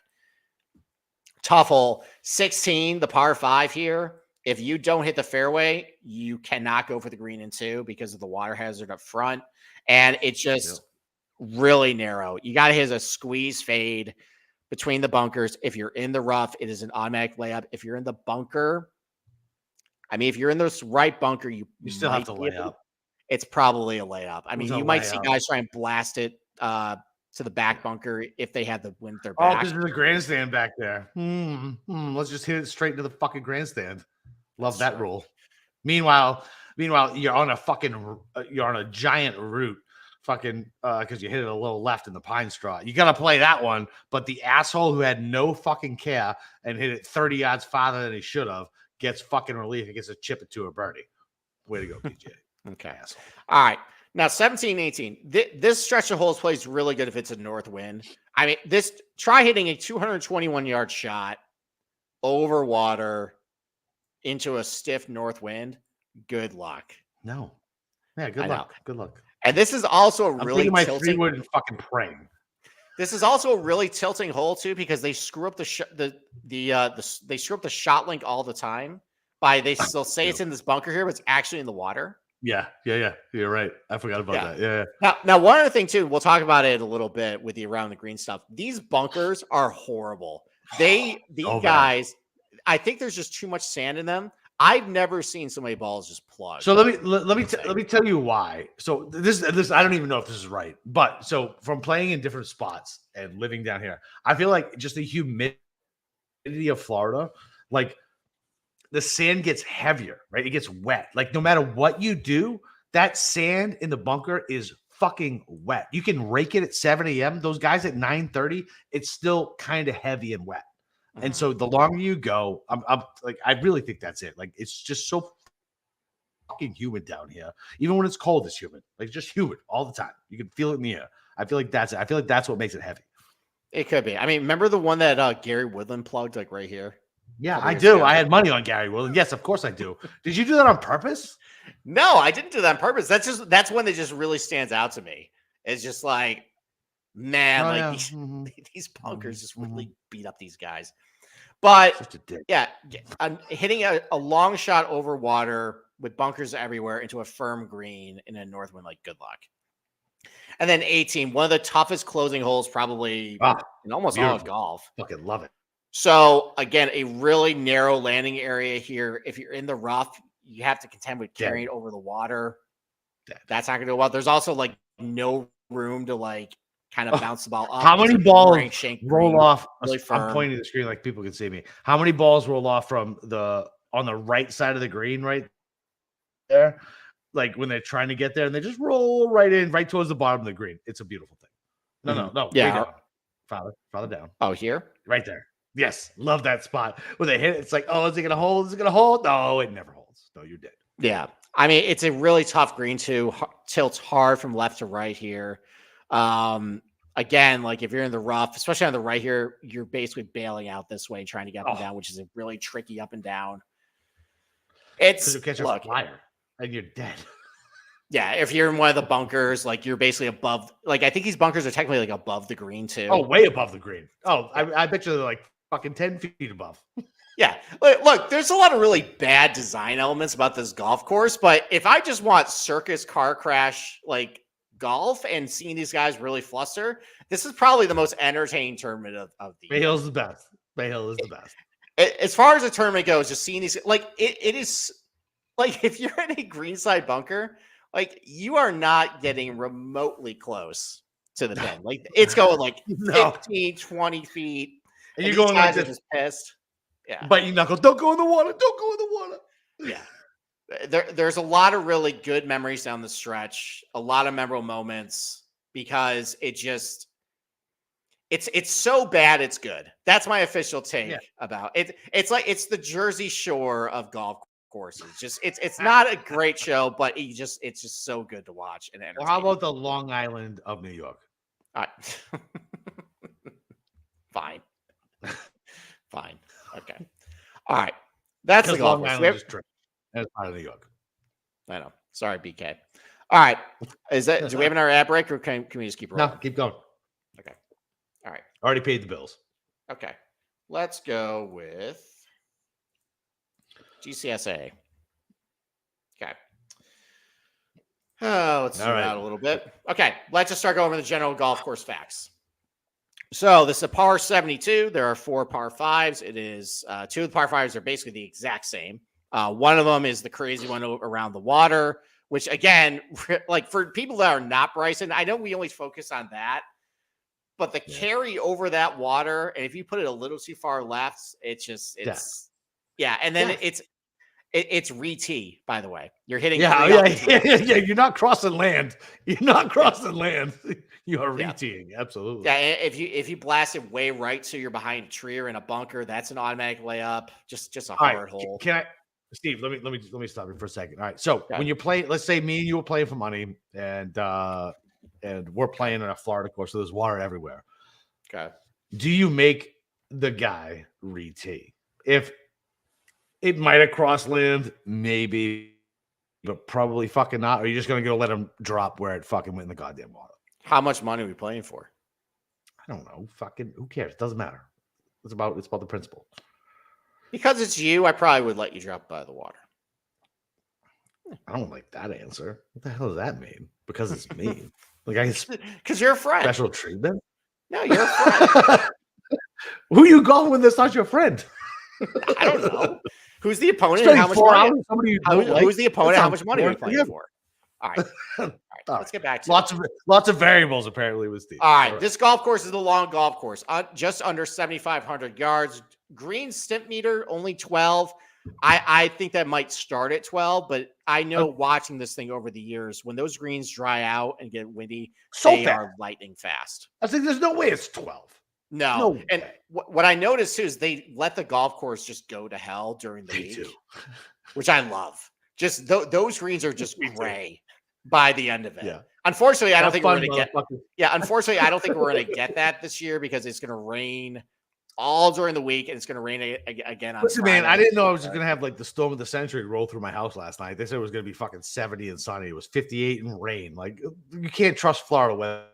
Tough hole. 16, the par 5 here. If you don't hit the fairway, you cannot go for the green in 2 because of the water hazard up front. And it's just really narrow. You got to hit a squeeze fade between the bunkers. If you're in the rough, it is an automatic layup. If you're in the bunker, if you're in this right bunker, you still have to lay up. It's probably a layup. You might see guys try and blast it to the back bunker if they had the wind at their back. Oh, because there's a grandstand back there. Let's just hit it straight into the fucking grandstand. Love that rule. Meanwhile, you're on a giant route, fucking, because you hit it a little left in the pine straw. You got to play that one, but the asshole who had no fucking care and hit it 30 yards farther than he should have gets fucking relief. He gets a chip it to a birdie. Way to go, PJ. Okay. Asshole. All right. Now, 17, 18. This stretch of holes plays really good if it's a north wind. Try hitting a 221-yard shot over water into a stiff north wind. Good luck. No. Yeah, good luck. Good luck. And this is also a really my 3-wood and fucking praying. This is also a really tilting hole too because they screw up they screw up the shot link all the time. They'll say it's in this bunker here, but it's actually in the water. Yeah. You're right. I forgot about that. Yeah. Now, one other thing too, we'll talk about it a little bit with the around the green stuff. These bunkers are horrible. These guys, I think there's just too much sand in them. I've never seen so many balls just plug. So let me tell you why. So this I don't even know if this is right, but so from playing in different spots and living down here, I feel like just the humidity of Florida, like the sand gets heavier, right? It gets wet. Like no matter what you do, that sand in the bunker is fucking wet. You can rake it at 7 a.m. Those guys at 9:30, it's still kind of heavy and wet. And so the longer you go, I'm like, I really think that's it. Like, it's just so fucking humid down here. Even when it's cold, it's humid. Like, just humid all the time. You can feel it in the air. I feel like that's it. I feel like that's what makes it heavy. It could be. Remember the one that Gary Woodland plugged, like right here? Yeah, I do. I had money on Gary Woodland. Yes, of course I do. Did you do that on purpose? No, I didn't do that on purpose. That's one that just really stands out to me. It's just like, man, these bunkers just really beat up these guys. But I'm hitting a long shot over water with bunkers everywhere into a firm green in a north wind, like good luck. And then 18, one of the toughest closing holes probably in almost all of golf. Fucking love it. So again, a really narrow landing area here. If you're in the rough, you have to contend with carrying over the water. That's not going to go well. There's also like no room to like kind of bounce the ball up. How many It's a balls boomerang shank green, roll off? really I'm firm. pointing to the screen like people can see me. How many balls roll off from on the right side of the green right there? Like when they're trying to get there and they just roll right in, right towards the bottom of the green. It's a beautiful thing. No. Yeah. Way down. Farther down. Oh, here? Right there. Yes. Love that spot. When they hit it, it's like, oh, is it going to hold? Is it going to hold? No, it never holds. No, you're dead. Yeah. I mean, it's a really tough green too. Tilts hard from left to right here. Again, like if you're in the rough, especially on the right here, you're basically bailing out this way, trying to get up and down, which is a really tricky up and down. It's you'll catch a flyer and you're dead. Yeah, if you're in one of the bunkers, like you're basically above. Like I think these bunkers are technically like above the green too. Oh, way above the green. Oh, yeah. I bet you they're like fucking 10 feet above. Yeah, look, there's a lot of really bad design elements about this golf course, but if I just want circus car crash like golf and seeing these guys really fluster, this is probably the most entertaining tournament of the year. Bay Hill's the best. Bay Hill is the best. As far as the tournament goes, just seeing these, like it is like if you're in a greenside bunker, like you are not getting remotely close to the pin. Like it's going like 15, 20 feet. And you're going like this. Just pissed. Yeah. But you knuckle, don't go in the water. Don't go in the water. Yeah. There's a lot of really good memories down the stretch, a lot of memorable moments because it's so bad it's good. That's my official take about it. It's like it's the Jersey Shore of golf courses. Just it's not a great show, but it's just so good to watch and entertain. Well, how about the Long Island of New York? All right. Fine. Okay. All right. That's the golf course. That's part of New York. I know. Sorry, BK. All right. Do we have another ad break or can we just keep rolling? No, keep going. Okay. All right. Already paid the bills. Okay. Let's go with GCSA. Okay. Oh, let's zoom out a little bit. Okay. Let's just start going over the general golf course facts. So this is a par 72. There are 4 par 5s. It is 2 of the par 5s are basically the exact same. One of them is the crazy one around the water, which again, like for people that are not Bryson, I know we always focus on that, but the carry over that water, and if you put it a little too far left, it's and then it's re-tee, by the way. You're hitting yeah. You're not crossing land. You are re-teeing, absolutely. Yeah, if you blast it way right, so you're behind a tree or in a bunker, that's an automatic layup. Just a hard hole. Can I, Steve? Let me stop you for a second. All right. So when you're playing, let's say me and you were playing for money, and we're playing in a Florida course, so there's water everywhere. Okay. Do you make the guy re-tee? If it might have crossed land, maybe, but probably fucking not. Or are you just gonna go let him drop where it fucking went in the goddamn water? How much money are we playing for? I don't know. Fucking who cares? It doesn't matter. It's about the principle. Because it's you, I probably would let you drop by the water. I don't like that answer. What the hell does that mean? Because it's me. Because you're a friend. Special treatment? No, you're a friend. Who you golfing with that's not your friend? I don't know. Who's the opponent and how much money? Who's the opponent? How much money are we playing for? All right. Let's get back to lots of variables apparently with Steve. All right. This golf course is the long golf course, just under 7,500 yards. Green stimp meter only 12. I think that might start at 12, but I know watching this thing over the years, when those greens dry out and get windy, they are lightning fast. I think there's no way it's 12. No. And what I noticed too is they let the golf course just go to hell during the week, which I love. Just those greens are just gray by the end of it. Yeah. Unfortunately, I don't think we're going to get. Yeah, unfortunately, I don't think we're going to get that this year because it's going to rain all during the week and it's going to rain again on Listen, Friday. Man, I didn't know I was going to have like the storm of the century roll through my house last night. They said it was going to be fucking 70 and sunny. It was 58 and rain. Like you can't trust Florida weather.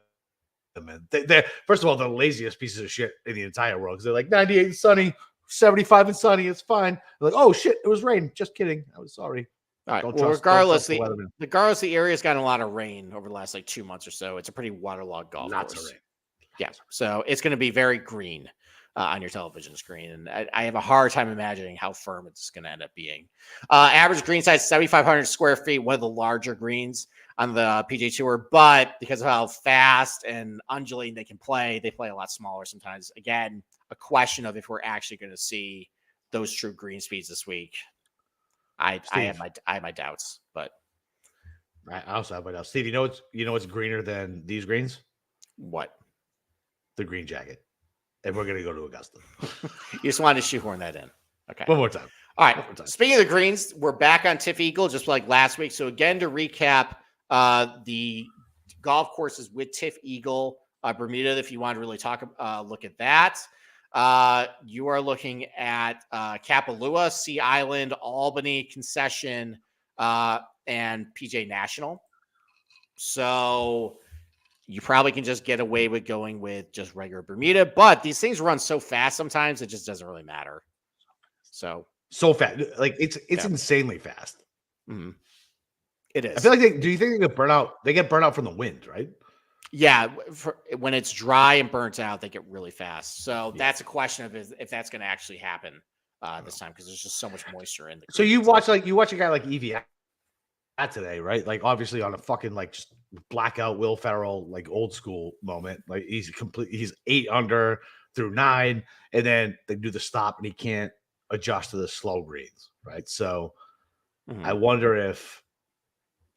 They're first of all the laziest pieces of shit in the entire world because they're like 98 and sunny, 75 and sunny. It's fine. They're like, oh shit, it was rain. Just kidding. I was sorry. All right. Well, regardless, the area's gotten a lot of rain over the last like 2 months or so. It's a pretty waterlogged golf course. Lots of rain. Yeah. So it's going to be very green. on your television screen. And I have a hard time imagining how firm it's going to end up being. Average green size, 7,500 square feet, one of the larger greens on the PGA Tour. But because of how fast and undulating they can play, they play a lot smaller sometimes. Again, a question of if we're actually going to see those true green speeds this week. I have my doubts, but I also have my doubts. Steve, you know what's greener than these greens? What? The green jacket. And we're gonna go to Augusta. You just wanted to shoehorn that in. Okay. One more time. All right. Speaking of the greens, we're back on TIFF Eagle just like last week. So again, to recap, the golf courses with TIFF Eagle, Bermuda, if you want to really look at that. You are looking at Kapalua, Sea Island, Albany, Concession, and PGA National. So you probably can just get away with going with just regular Bermuda, but these things run so fast sometimes it just doesn't really matter. So fast, like it's insanely fast. Mm-hmm. It is. I feel like do you think they get burnt out? They get burnt out from the wind, right? Yeah, when it's dry and burnt out, they get really fast. So that's a question of if that's going to actually happen this time because there's just so much moisture in the. So you watch a guy like Evie today, right? Like obviously on a fucking like just blackout Will Ferrell like old school moment. Like he's 8 under through 9, and then they do the stop and he can't adjust to the slow greens, right? So I wonder if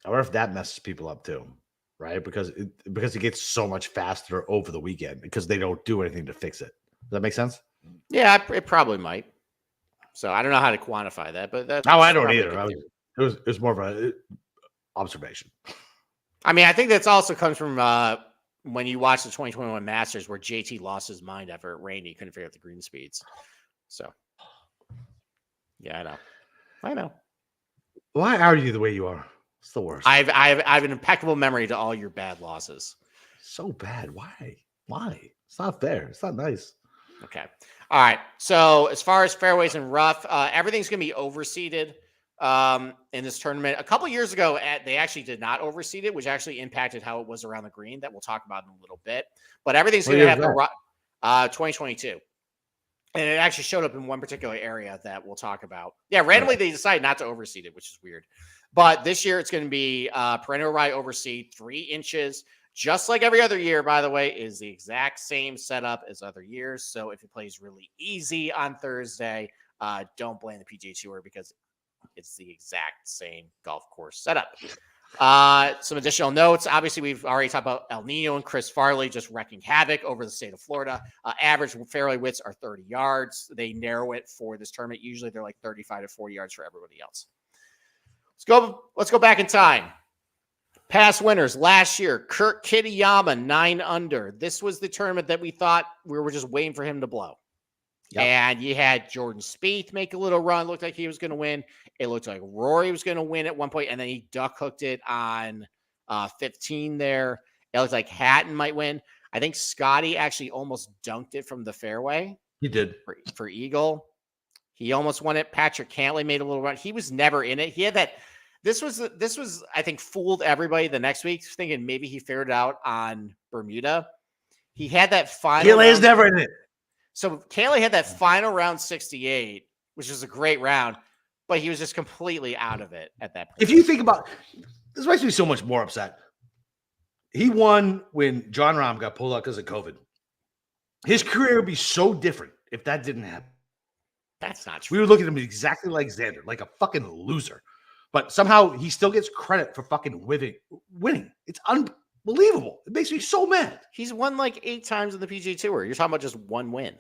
that messes people up too. Right, because it gets so much faster over the weekend because they don't do anything to fix it. Does that make sense? Yeah, it probably might. So I don't know how to quantify that, but that's I don't either. It was more of an observation. I mean, I think that's also comes from when you watch the 2021 Masters where JT lost his mind after it rained. He couldn't figure out the green speeds. So, yeah, I know. Why are you the way you are? It's the worst. I have an impeccable memory to all your bad losses. So bad. Why? It's not fair. It's not nice. Okay. All right. So as far as fairways and rough, everything's going to be overseeded in this tournament. A couple years ago, they actually did not overseed it, which actually impacted how it was around the green. That we'll talk about in a little bit. But everything's going to have 2022. And it actually showed up in one particular area that we'll talk about. Yeah, randomly they decided not to overseed it, which is weird. But this year it's going to be perennial right overseed, 3 inches. Just like every other year, by the way, is the exact same setup as other years. So if it plays really easy on Thursday, don't blame the PGA Tour because it's the exact same golf course setup. Some additional notes. Obviously, we've already talked about El Nino and Chris Farley just wrecking havoc over the state of Florida. Average fairway widths are 30 yards. They narrow it for this tournament. Usually they're like 35 to 40 yards for everybody else. Let's go back in time. Past winners last year, Kurt Kitayama, 9 under. This was the tournament that we thought we were just waiting for him to blow. Yep. And you had Jordan Spieth make a little run. Looked like he was going to win. It looked like Rory was going to win at one point, and then he duck hooked it on 15 there. It looked like Hatton might win. I think Scotty actually almost dunked it from the fairway. He did. For Eagle. He almost won it. Patrick Cantlay made a little run. He was never in it. He had that. This was, I think, fooled everybody the next week, thinking maybe he figured it out on Bermuda. He had that final. Cantlay is never in it. So Cantlay had that final round 68, which was a great round, but he was just completely out of it at that point. If you think about this, makes me so much more upset. He won when John Rahm got pulled out because of COVID. His career would be so different if that didn't happen. That's not true. We would look at him exactly like Xander, like a fucking loser. But somehow he still gets credit for fucking winning. It's unbelievable. It makes me so mad. He's won like 8 times in the PGA Tour. You're talking about just one win.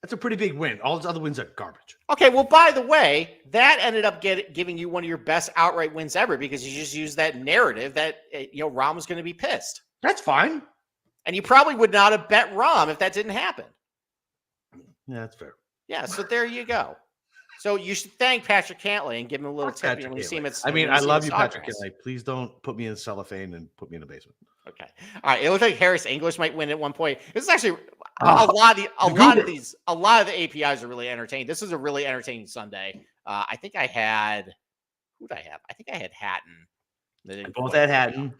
That's a pretty big win. All his other wins are garbage. Okay, well, by the way, that ended up giving you one of your best outright wins ever because you just used that narrative that Rahm was going to be pissed. That's fine. And you probably would not have bet Rahm if that didn't happen. Yeah, that's fair. Yeah, so there you go. So you should thank Patrick Cantlay and give him a little tip when you see him at. I love you, Patrick Cantlay. Please don't put me in cellophane and put me in the basement. Okay. All right. It looked like Harris English might win at one point. This is actually a lot of the APIs are really entertaining. This is a really entertaining Sunday. I think I had who'd I have? I think I had Hatton. Both had Hatton.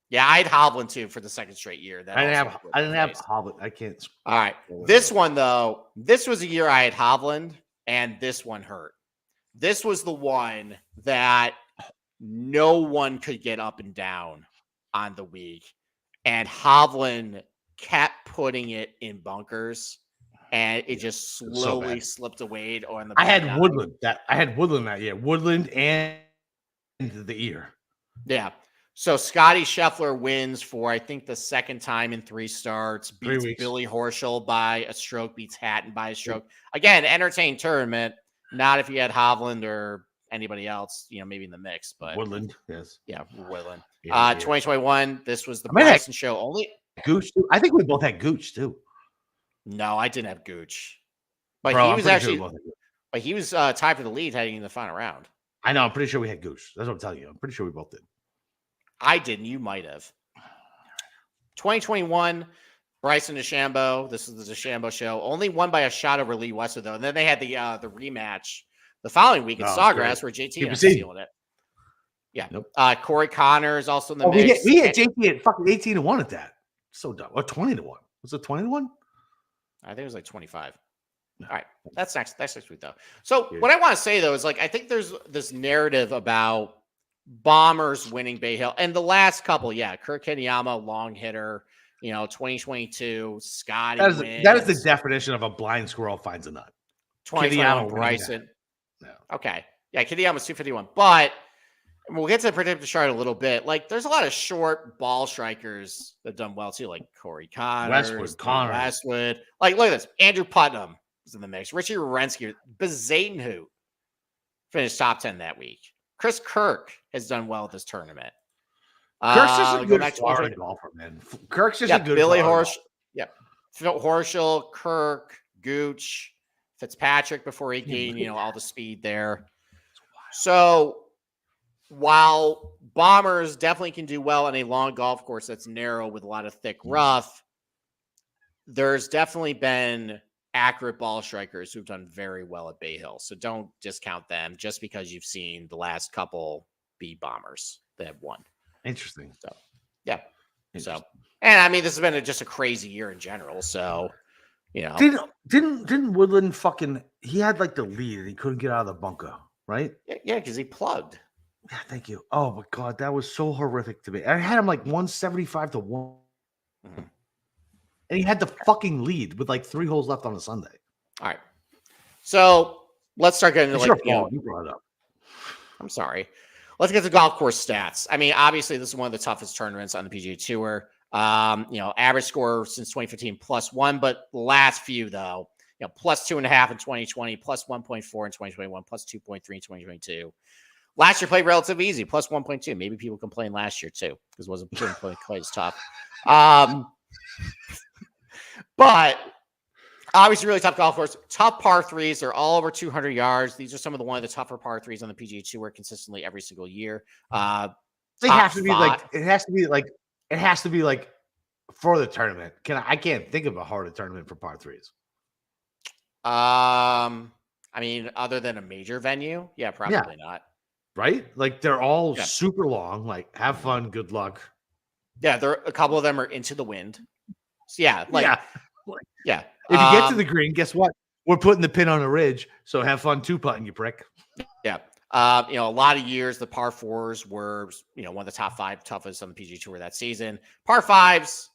Yeah, I had Hovland too for the second straight year. I didn't have Hovland. I can't. All right. This one, though, this was a year I had Hovland, and this one hurt. This was the one that no one could get up and down on the week. And Hovland kept putting it in bunkers, and it just slowly slipped away on the I had Woodland that year. Woodland and the ear. Yeah. So Scotty Scheffler wins for, I think, the second time in 3 starts, beats Billy Horschel by a stroke, beats Hatton by a stroke. Again, entertaining tournament. Not if you had Hovland or anybody else, maybe in the mix, but Woodland, yes. Yeah, Woodland. 2021, this was the Bryson show only. Gooch, too. I think we both had Gooch, too. No, I didn't have Gooch. But he was actually, but he was tied for the lead heading in the final round. I know. I'm pretty sure we had Gooch. That's what I'm telling you. I'm pretty sure we both did. I didn't. You might have. 2021, Bryson DeChambeau. This is the DeChambeau show. Only won by a shot over Lee Westwood, though. And then they had the rematch the following week at Sawgrass where JT ended up stealing it. Yeah. Nope. Corey Connor is also in the mix. We had JT at fucking 18-1 at that. So dumb. Or 20-1. Was it 20-1? I think it was like 25. All right. That's next week, though. So what I want to say, though, is like I think there's this narrative about Bombers winning Bay Hill. And the last couple, Kurt Kitayama, long hitter, 2022, Scotty that is the definition of a blind squirrel finds a nut. 2021, Bryson. Yeah. Okay. Yeah, Kitayama's 251. But we'll get to the predictive chart a little bit. Like, there's a lot of short ball strikers that have done well, too, like Corey Connors, Westwood. Like, look at this. Andrew Putnam was in the mix. Richie Rorensky, Bezadenhout finished top 10 that week. Chris Kirk has done well at this tournament. Kirk's just a good Florida golfer, man. Kirk's just a good Billy Horschel. Yeah. Phil Horschel, Kirk, Gooch, Fitzpatrick before he gained, all the speed there. So while Bombers definitely can do well on a long golf course that's narrow with a lot of thick rough, there's definitely been accurate ball strikers who've done very well at Bay Hill. So don't discount them just because you've seen the last couple be Bombers that have won. Interesting. So, yeah. So, and I mean, this has been just a crazy year in general. So, Didn't Woodland he had like the lead and he couldn't get out of the bunker, right? Yeah, because he plugged. Yeah, thank you. Oh my God, that was so horrific to me. I had him like 175 to 1. Mm-hmm. And he had the fucking lead with like 3 holes left on a Sunday. All right. So let's start getting into you brought it up. I'm sorry. Let's get to golf course stats. I mean, obviously, this is one of the toughest tournaments on the PGA Tour. Average score since 2015 +1, but the last few though, +2.5 in 2020, +1.4 in 2021, +2.3 in 2022. Last year played relatively easy, +1.2. Maybe people complained last year too because it wasn't quite as tough. But obviously, really tough golf course. Tough par threes. They're all over 200 yards. These are some of the tougher par threes on the PGA Tour consistently every single year. It has to be like for the tournament. I can't think of a harder tournament for par threes. I mean, other than a major venue, probably not. Right? Like they're all super long. Like, have fun, good luck. Yeah, a couple of them are into the wind. So If you get to the green, guess what? We're putting the pin on a ridge. So have fun 2-putting, you prick. Yeah. A lot of years the par fours were, one of the top 5 toughest on the PGA Tour that season. Par fives,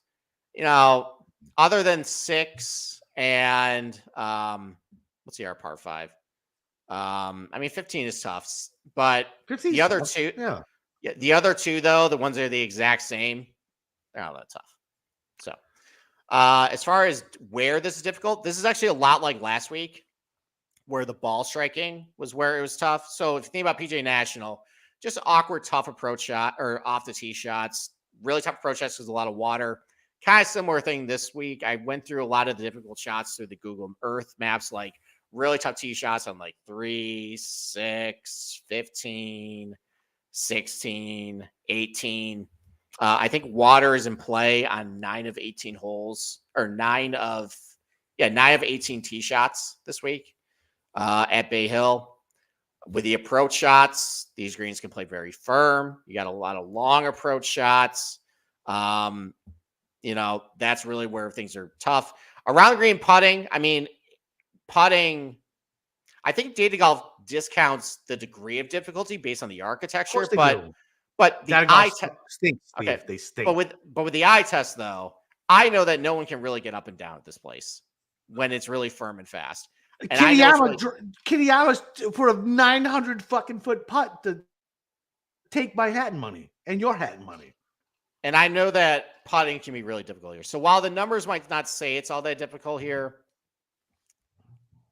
other than 6 and let's see our par 5. I memean, 15 is tough, but the other tough. The other two though, the ones that are the exact same, they're not that tough. So, as far as where this is difficult, this is actually a lot like last week, where the ball striking was where it was tough. So if you think about PGA National, just awkward, tough approach shot or off the tee shots, really tough approach shots because a lot of water. Kind of similar thing this week. I went through a lot of the difficult shots through the Google Earth maps, like really tough tee shots on like 3, 6, 15, 16, 18. I think water is in play on 9 of 18 holes, or 9 of 18 tee shots this week at Bay Hill. With the approach shots, these greens can play very firm. You got a lot of long approach shots. That's really where things are tough. Around the green putting, putting, I think DataGolf discounts the degree of difficulty based on the Of architecture, course they but do. the That eye golf test. stinks, Okay, Steve. They but stink. with the eye test though, I know that no one can really get up and down at this place when it's really firm and fast. And I know it's really, Kitayama's for a 900 fucking foot putt to take my hat and money and your hat and money. and I know that putting can be really difficult here. So while the numbers might not say it's all that difficult here,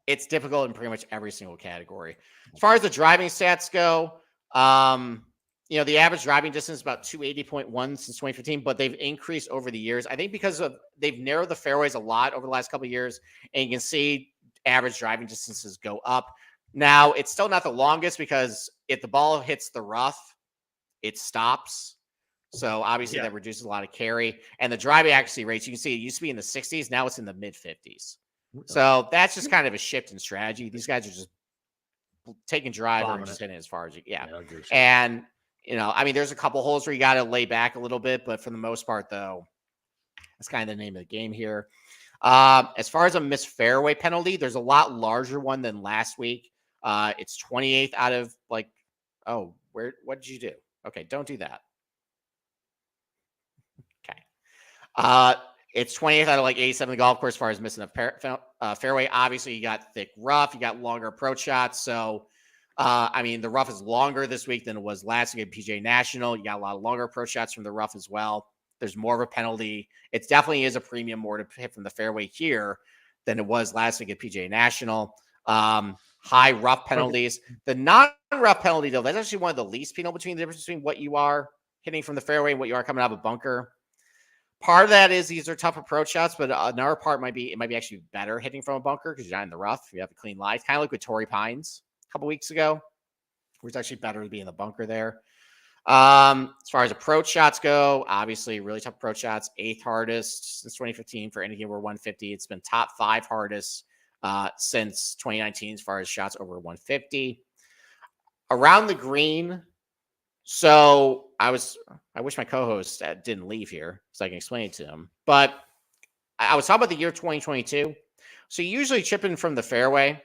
it's difficult in pretty much every single category. As far as the driving stats go, the average driving distance is about 280.1 since 2015, but they've increased over the years. I think because they've narrowed the fairways a lot over the last couple of years, and you can see average driving distances go up. Now, it's still not the longest because if the ball hits the rough, it stops. So obviously that reduces a lot of carry. And the driving accuracy rates, you can see it used to be in the 60s. Now it's in the mid 50s. So that's just kind of a shift in strategy. These guys are just taking driver and just hitting it as far as you And, there's a couple holes where you got to lay back a little bit. But for the most part, though, that's kind of the name of the game here. As far as a missed fairway penalty, there's a lot larger one than last week. It's 28th out of what did you do? Okay, don't do that. Okay. It's 28th out of 87 the golf course as far as missing a fairway. Obviously, you got thick rough, you got longer approach shots. So, the rough is longer this week than it was last week at PGA National. You got a lot of longer approach shots from the rough as well. There's more of a penalty. It definitely is a premium more to hit from the fairway here than it was last week at PGA National. High rough penalties. The non-rough penalty, though, that's actually one of the least penal between the difference between what you are hitting from the fairway and what you are coming out of a bunker. Part of that is these are tough approach shots, but another part might be actually better hitting from a bunker because you're not in the rough. You have a clean lie. It's kind of like with Torrey Pines a couple weeks ago, where it's actually better to be in the bunker there. As far as approach shots go, obviously really tough approach shots. 8th hardest since 2015 for anything over 150. It's been top 5 hardest since 2019 as far as shots over 150. Around the green. So I wish my co-host didn't leave here so I can explain it to him. But I was talking about the year 2022. So usually chipping from the fairway, at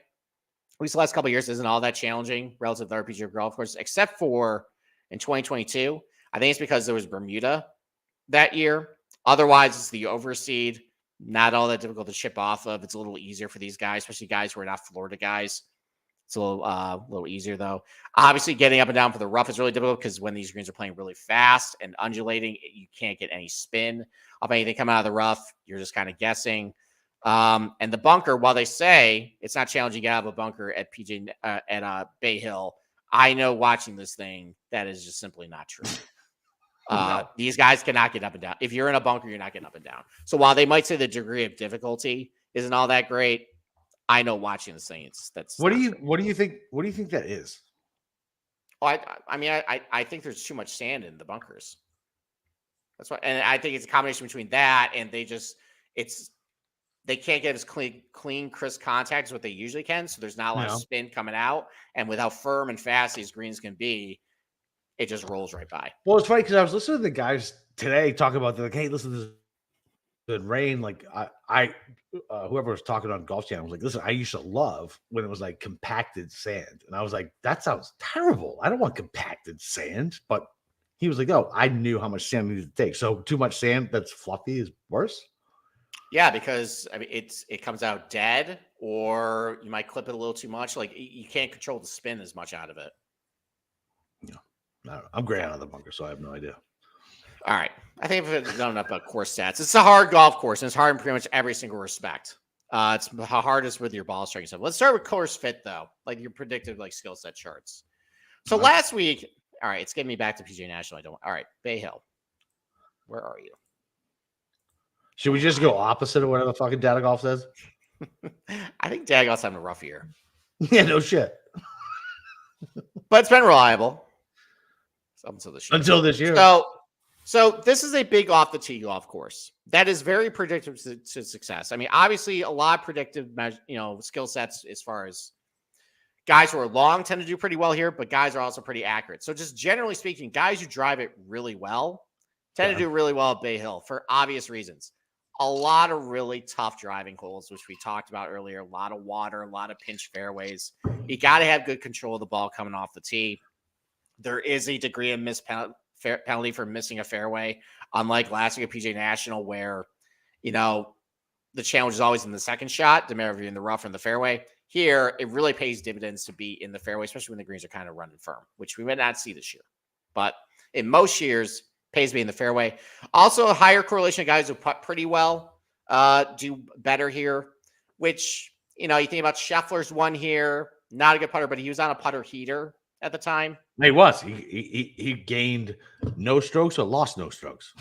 least the last couple of years, isn't all that challenging relative to RPG golf course, except for in 2022. I think it's because there was Bermuda that year. Otherwise, it's the overseed. Not all that difficult to chip off of. It's a little easier for these guys, especially guys who are not Florida guys. It's a little easier, though. Obviously, getting up and down for the rough is really difficult because when these greens are playing really fast and undulating, you can't get any spin of anything coming out of the rough. You're just kind of guessing. And the bunker, while they say it's not challenging to get out of a bunker at Bay Hill, I know watching this thing that is just simply not true. No. These guys cannot get up and down. If you're in a bunker, you're not getting up and down. So while they might say the degree of difficulty isn't all that great, I know watching this thing, what do you think that is? Oh, I think there's too much sand in the bunkers. That's why, and I think it's a combination between that and they can't get as clean, crisp contact as what they usually can. So there's not a lot of spin coming out, and with how firm and fast these greens can be, it just rolls right by. Well, it's funny because I was listening to the guys today talk about hey, listen to this. Good rain, like I whoever was talking on Golf Channel was like, listen, I used to love when it was like compacted sand, and I was like, that sounds terrible. I don't want compacted sand. But he was like, oh, I knew how much sand I needed to take. So too much sand that's fluffy is worse. Yeah, because it comes out dead, or you might clip it a little too much. Like you can't control the spin as much out of it. Yeah, I don't know. I'm gray out of the bunker, so I have no idea. All right. I think I've done enough about course stats. It's a hard golf course, and it's hard in pretty much every single respect. It's the hardest with your ball striking stuff. Let's start with course fit, though, like your predictive skill set charts. So last week, all right, it's getting me back to PGA National. All right, Bay Hill. Where are you? Should we just go opposite of whatever fucking DataGolf says? I think DataGolf's having a rough year. Yeah, no shit. But it's been reliable. Until this year. So this is a big off the tee golf course that is very predictive to success. Obviously a lot of predictive, skill sets as far as guys who are long tend to do pretty well here, but guys are also pretty accurate. So just generally speaking, guys who drive it really well tend to do really well at Bay Hill for obvious reasons. A lot of really tough driving holes, which we talked about earlier. A lot of water, a lot of pinch fairways. You got to have good control of the ball coming off the tee. There is a degree of penalty for missing a fairway, unlike last week at PGA National, where, the challenge is always in the second shot, no matter if you're in the rough or in the fairway. Here, it really pays dividends to be in the fairway, especially when the greens are kind of running firm, which we might not see this year. But in most years, pays to be in the fairway. Also, a higher correlation of guys who putt pretty well do better here, which, you think about Scheffler's one here, not a good putter, but he was on a putter heater at the time. He was. He gained no strokes or lost no strokes.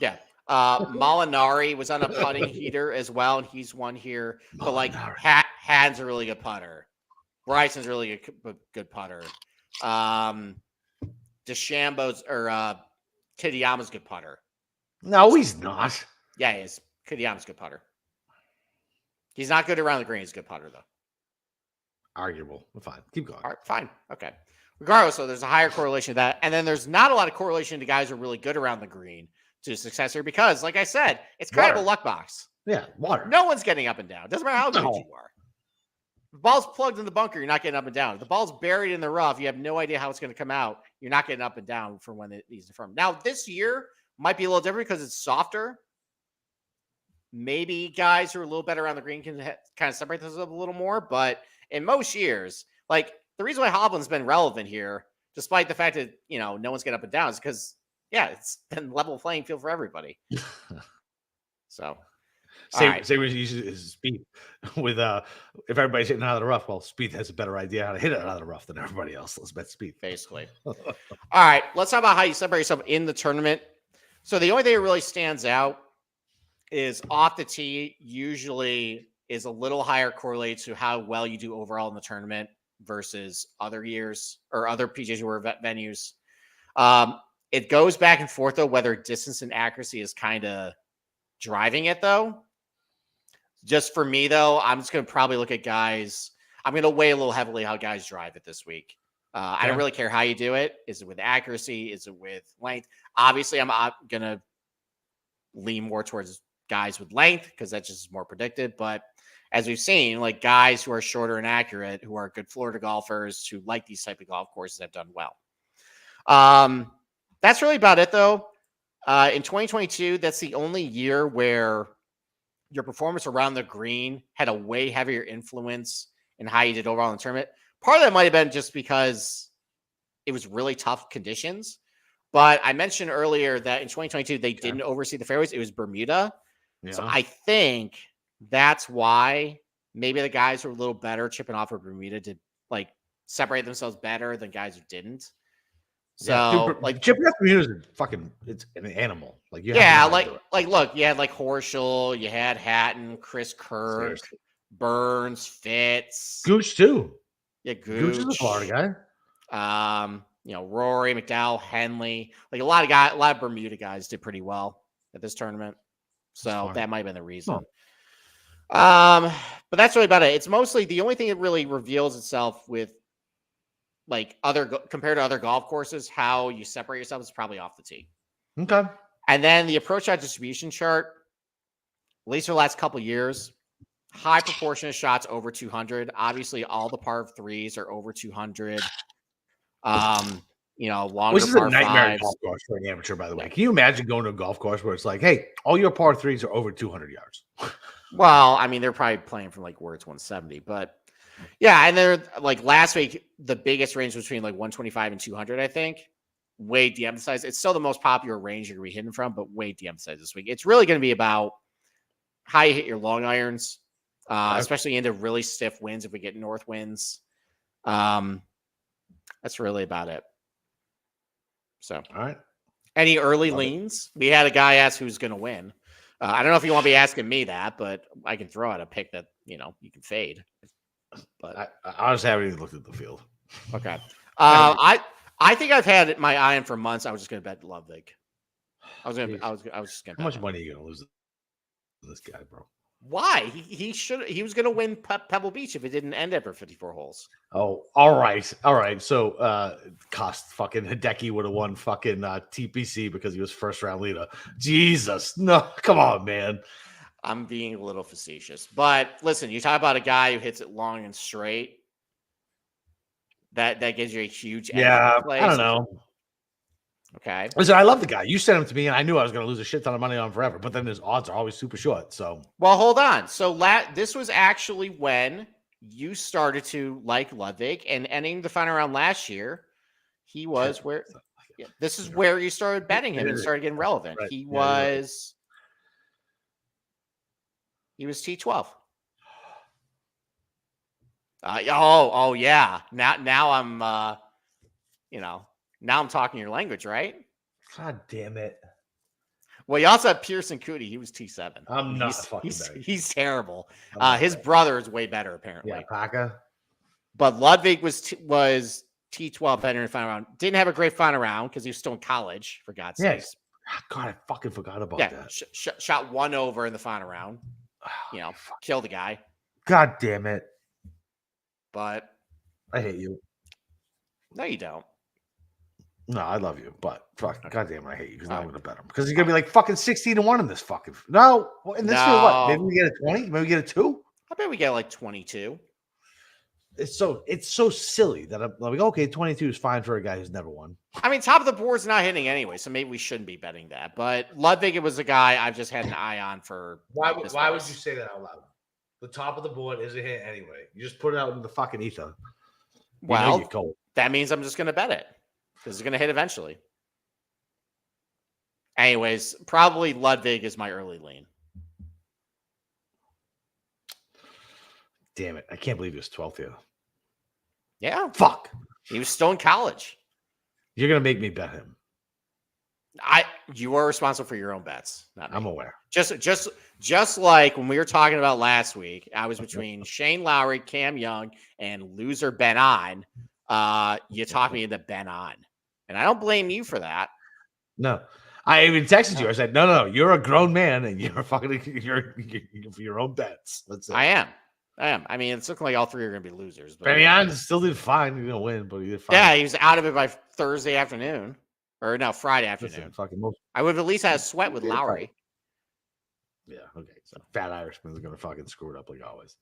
Yeah. Molinari was on a putting heater as well, and he's one here. But like Had's a really good putter. Bryson's really a good putter. DeChambeau's or Kitayama's good putter. No, he's not. Yeah, he is. Kitayama's good putter. He's not good around the green. He's a good putter, though. Arguable. Fine. Keep going. All right, fine. Okay. Regardless, so there's a higher correlation to that. And then there's not a lot of correlation to guys who are really good around the green to success here because, like I said, it's kind of a luck box. Yeah, water. No one's getting up and down. It doesn't matter how good you are. If the ball's plugged in the bunker, you're not getting up and down. If the ball's buried in the rough, you have no idea how it's going to come out. You're not getting up and down from when it needs to firm. Now, this year might be a little different because it's softer. Maybe guys who are a little better around the green can kind of separate themselves a little more. But in most years, like the reason why Hovland's been relevant here, despite the fact that, no one's getting up and down, is because, it's been level playing field for everybody. So. Same when you use his speed with if everybody's hitting out of the rough, well, Speed has a better idea how to hit it out of the rough than everybody else. Let's bet Speed. Basically. All right, let's talk about how you separate yourself in the tournament. So the only thing that really stands out is off the tee usually is a little higher correlated to how well you do overall in the tournament versus other years or other PGA Tour venues. It goes back and forth though, whether distance and accuracy is kind of driving it though. Just for me, though, I'm just going to probably look at guys. I'm going to weigh a little heavily how guys drive it this week. I don't really care how you do it. Is it with accuracy? Is it with length? Obviously, I'm going to lean more towards guys with length because that's just more predicted. But as we've seen, like guys who are shorter and accurate, who are good Florida golfers, who like these type of golf courses have done well. That's really about it, though. In 2022, that's the only year where your performance around the green had a way heavier influence in how you did overall in the tournament. Part of that might have been just because it was really tough conditions. But I mentioned earlier that in 2022, they didn't oversee the fairways. It was Bermuda. Yeah. So I think that's why maybe the guys who were a little better chipping off of Bermuda did like separate themselves better than guys who didn't. So like chipping off Bermuda is it's an animal. Like look, you had like Horschel, you had Hatton, Chris Kirk, Burns, Fitz, Gooch too. Yeah, Gooch is a Florida guy. Rory, McDowell, Henley, like a lot of Bermuda guys did pretty well at this tournament. So that might have been the reason. But that's really about it. It's mostly the only thing that really reveals itself with like compared to other golf courses, how you separate yourself is probably off the tee. Okay. And then the approach shot distribution chart, at least for the last couple of years, high proportion of shots over 200. Obviously, all the par threes are over 200. Longer Which is par a nightmare fives. golf course for an amateur, by the way. Can you imagine going to a golf course where it's like, hey, all your par threes are over 200 yards? Well, I mean, they're probably playing from like where it's 170, but yeah. And they're like last week, the biggest range between like 125 and 200, I think. Way de-emphasized. It's still the most popular range you're going to be hitting from, but way de-emphasized this week. It's really going to be about how you hit your long irons, especially into really stiff winds if we get north winds. That's really about it. So, all right. Any early leans? We had a guy ask who's going to win. I don't know if you want to be asking me that, but I can throw out a pick that, you can fade. But I honestly haven't even looked at the field. Okay. I think I've had my eye on for months. I was just going to bet Ludwig. I was just going to. How much money are you going to lose to this guy, bro? Why? He was going to win Pebble Beach if it didn't end after 54 holes. Oh, all right. So cost fucking Hideki would have won fucking TPC because he was first round leader. Jesus. No, come on, man. I'm being a little facetious. But listen, you talk about a guy who hits it long and straight. That gives you a huge edge. I don't know. Okay. Listen, I love the guy. You sent him to me, and I knew I was going to lose a shit ton of money on him forever. But then his odds are always super short. So, well, hold on. So this was actually when you started to like Ludwig, and ending the final round last year, he was where. Yeah, this is where you started betting him and started getting relevant. Right. He was T12. Oh yeah. Now I'm now I'm talking your language, right? God damn it. Well, you also have Pearson Cootie. He was T7. I'm not fucking betting. He's terrible. His brother is way better, apparently. Yeah, Paca. But Ludwig was T12 better in the final round. Didn't have a great final round because he was still in college, for God's sakes. God, I fucking forgot about that. Shot 1 over in the final round. Killed the guy. God damn it. But I hate you. No, you don't. No, I love you, but fuck, goddamn, I hate you because now I'm gonna bet him because he's gonna be like fucking 16-1 in this fucking. No, in this year, what? Maybe we get a 20. Maybe we get a 2. I bet we get like 22. It's so silly that I'm like, okay, 22 is fine for a guy who's never won. I mean, top of the board's not hitting anyway, so maybe we shouldn't be betting that. But Ludwig was a guy I've just had an eye on for. Why would you say that out loud? The top of the board isn't hit anyway. You just put it out in the fucking ether. Well, that means I'm just gonna bet it. Because it's going to hit eventually. Anyways, probably Ludwig is my early lean. Damn it. I can't believe he was 12th here. Yeah. Fuck. He was still in college. You're going to make me bet him. You are responsible for your own bets. Not me. I'm aware. Just like when we were talking about last week, I was between Shane Lowry, Cam Young, and loser Ben On. You talked me into Ben On. And I don't blame you for that. No, I even texted you. I said, no, you're a grown man and you're fucking you're for your own bets. That's it. I am. I mean, it's looking like all three are going to be losers. But Benyon still did fine. He didn't win, but he did fine. Yeah, he was out of it by Thursday afternoon. Or no, Friday afternoon. I would have at least had a sweat with Lowry. Yeah, okay. So Fat Irishman's going to fucking screw it up like always.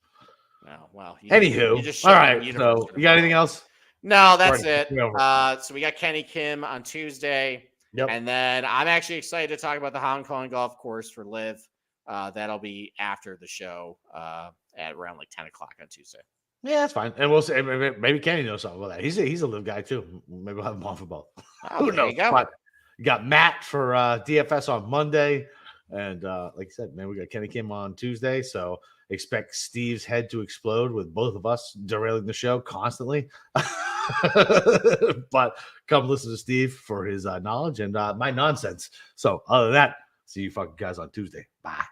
Oh, well. Anywho, all right. So you got anything else? No, that's it. So we got Kenny Kim on Tuesday. Yep. And then I'm actually excited to talk about the Hong Kong golf course for LIV. That'll be after the show at around like 10 o'clock on Tuesday. Yeah, that's fine. And we'll see. Maybe Kenny knows something about that. He's a LIV guy too. Maybe we'll have him on for both. Who knows? You got Matt for DFS on Monday. And like I said, man, we got Kenny Kim on Tuesday. So expect Steve's head to explode with both of us derailing the show constantly. But come listen to Steve for his knowledge and my nonsense. So other than that, see you fucking guys on Tuesday. Bye.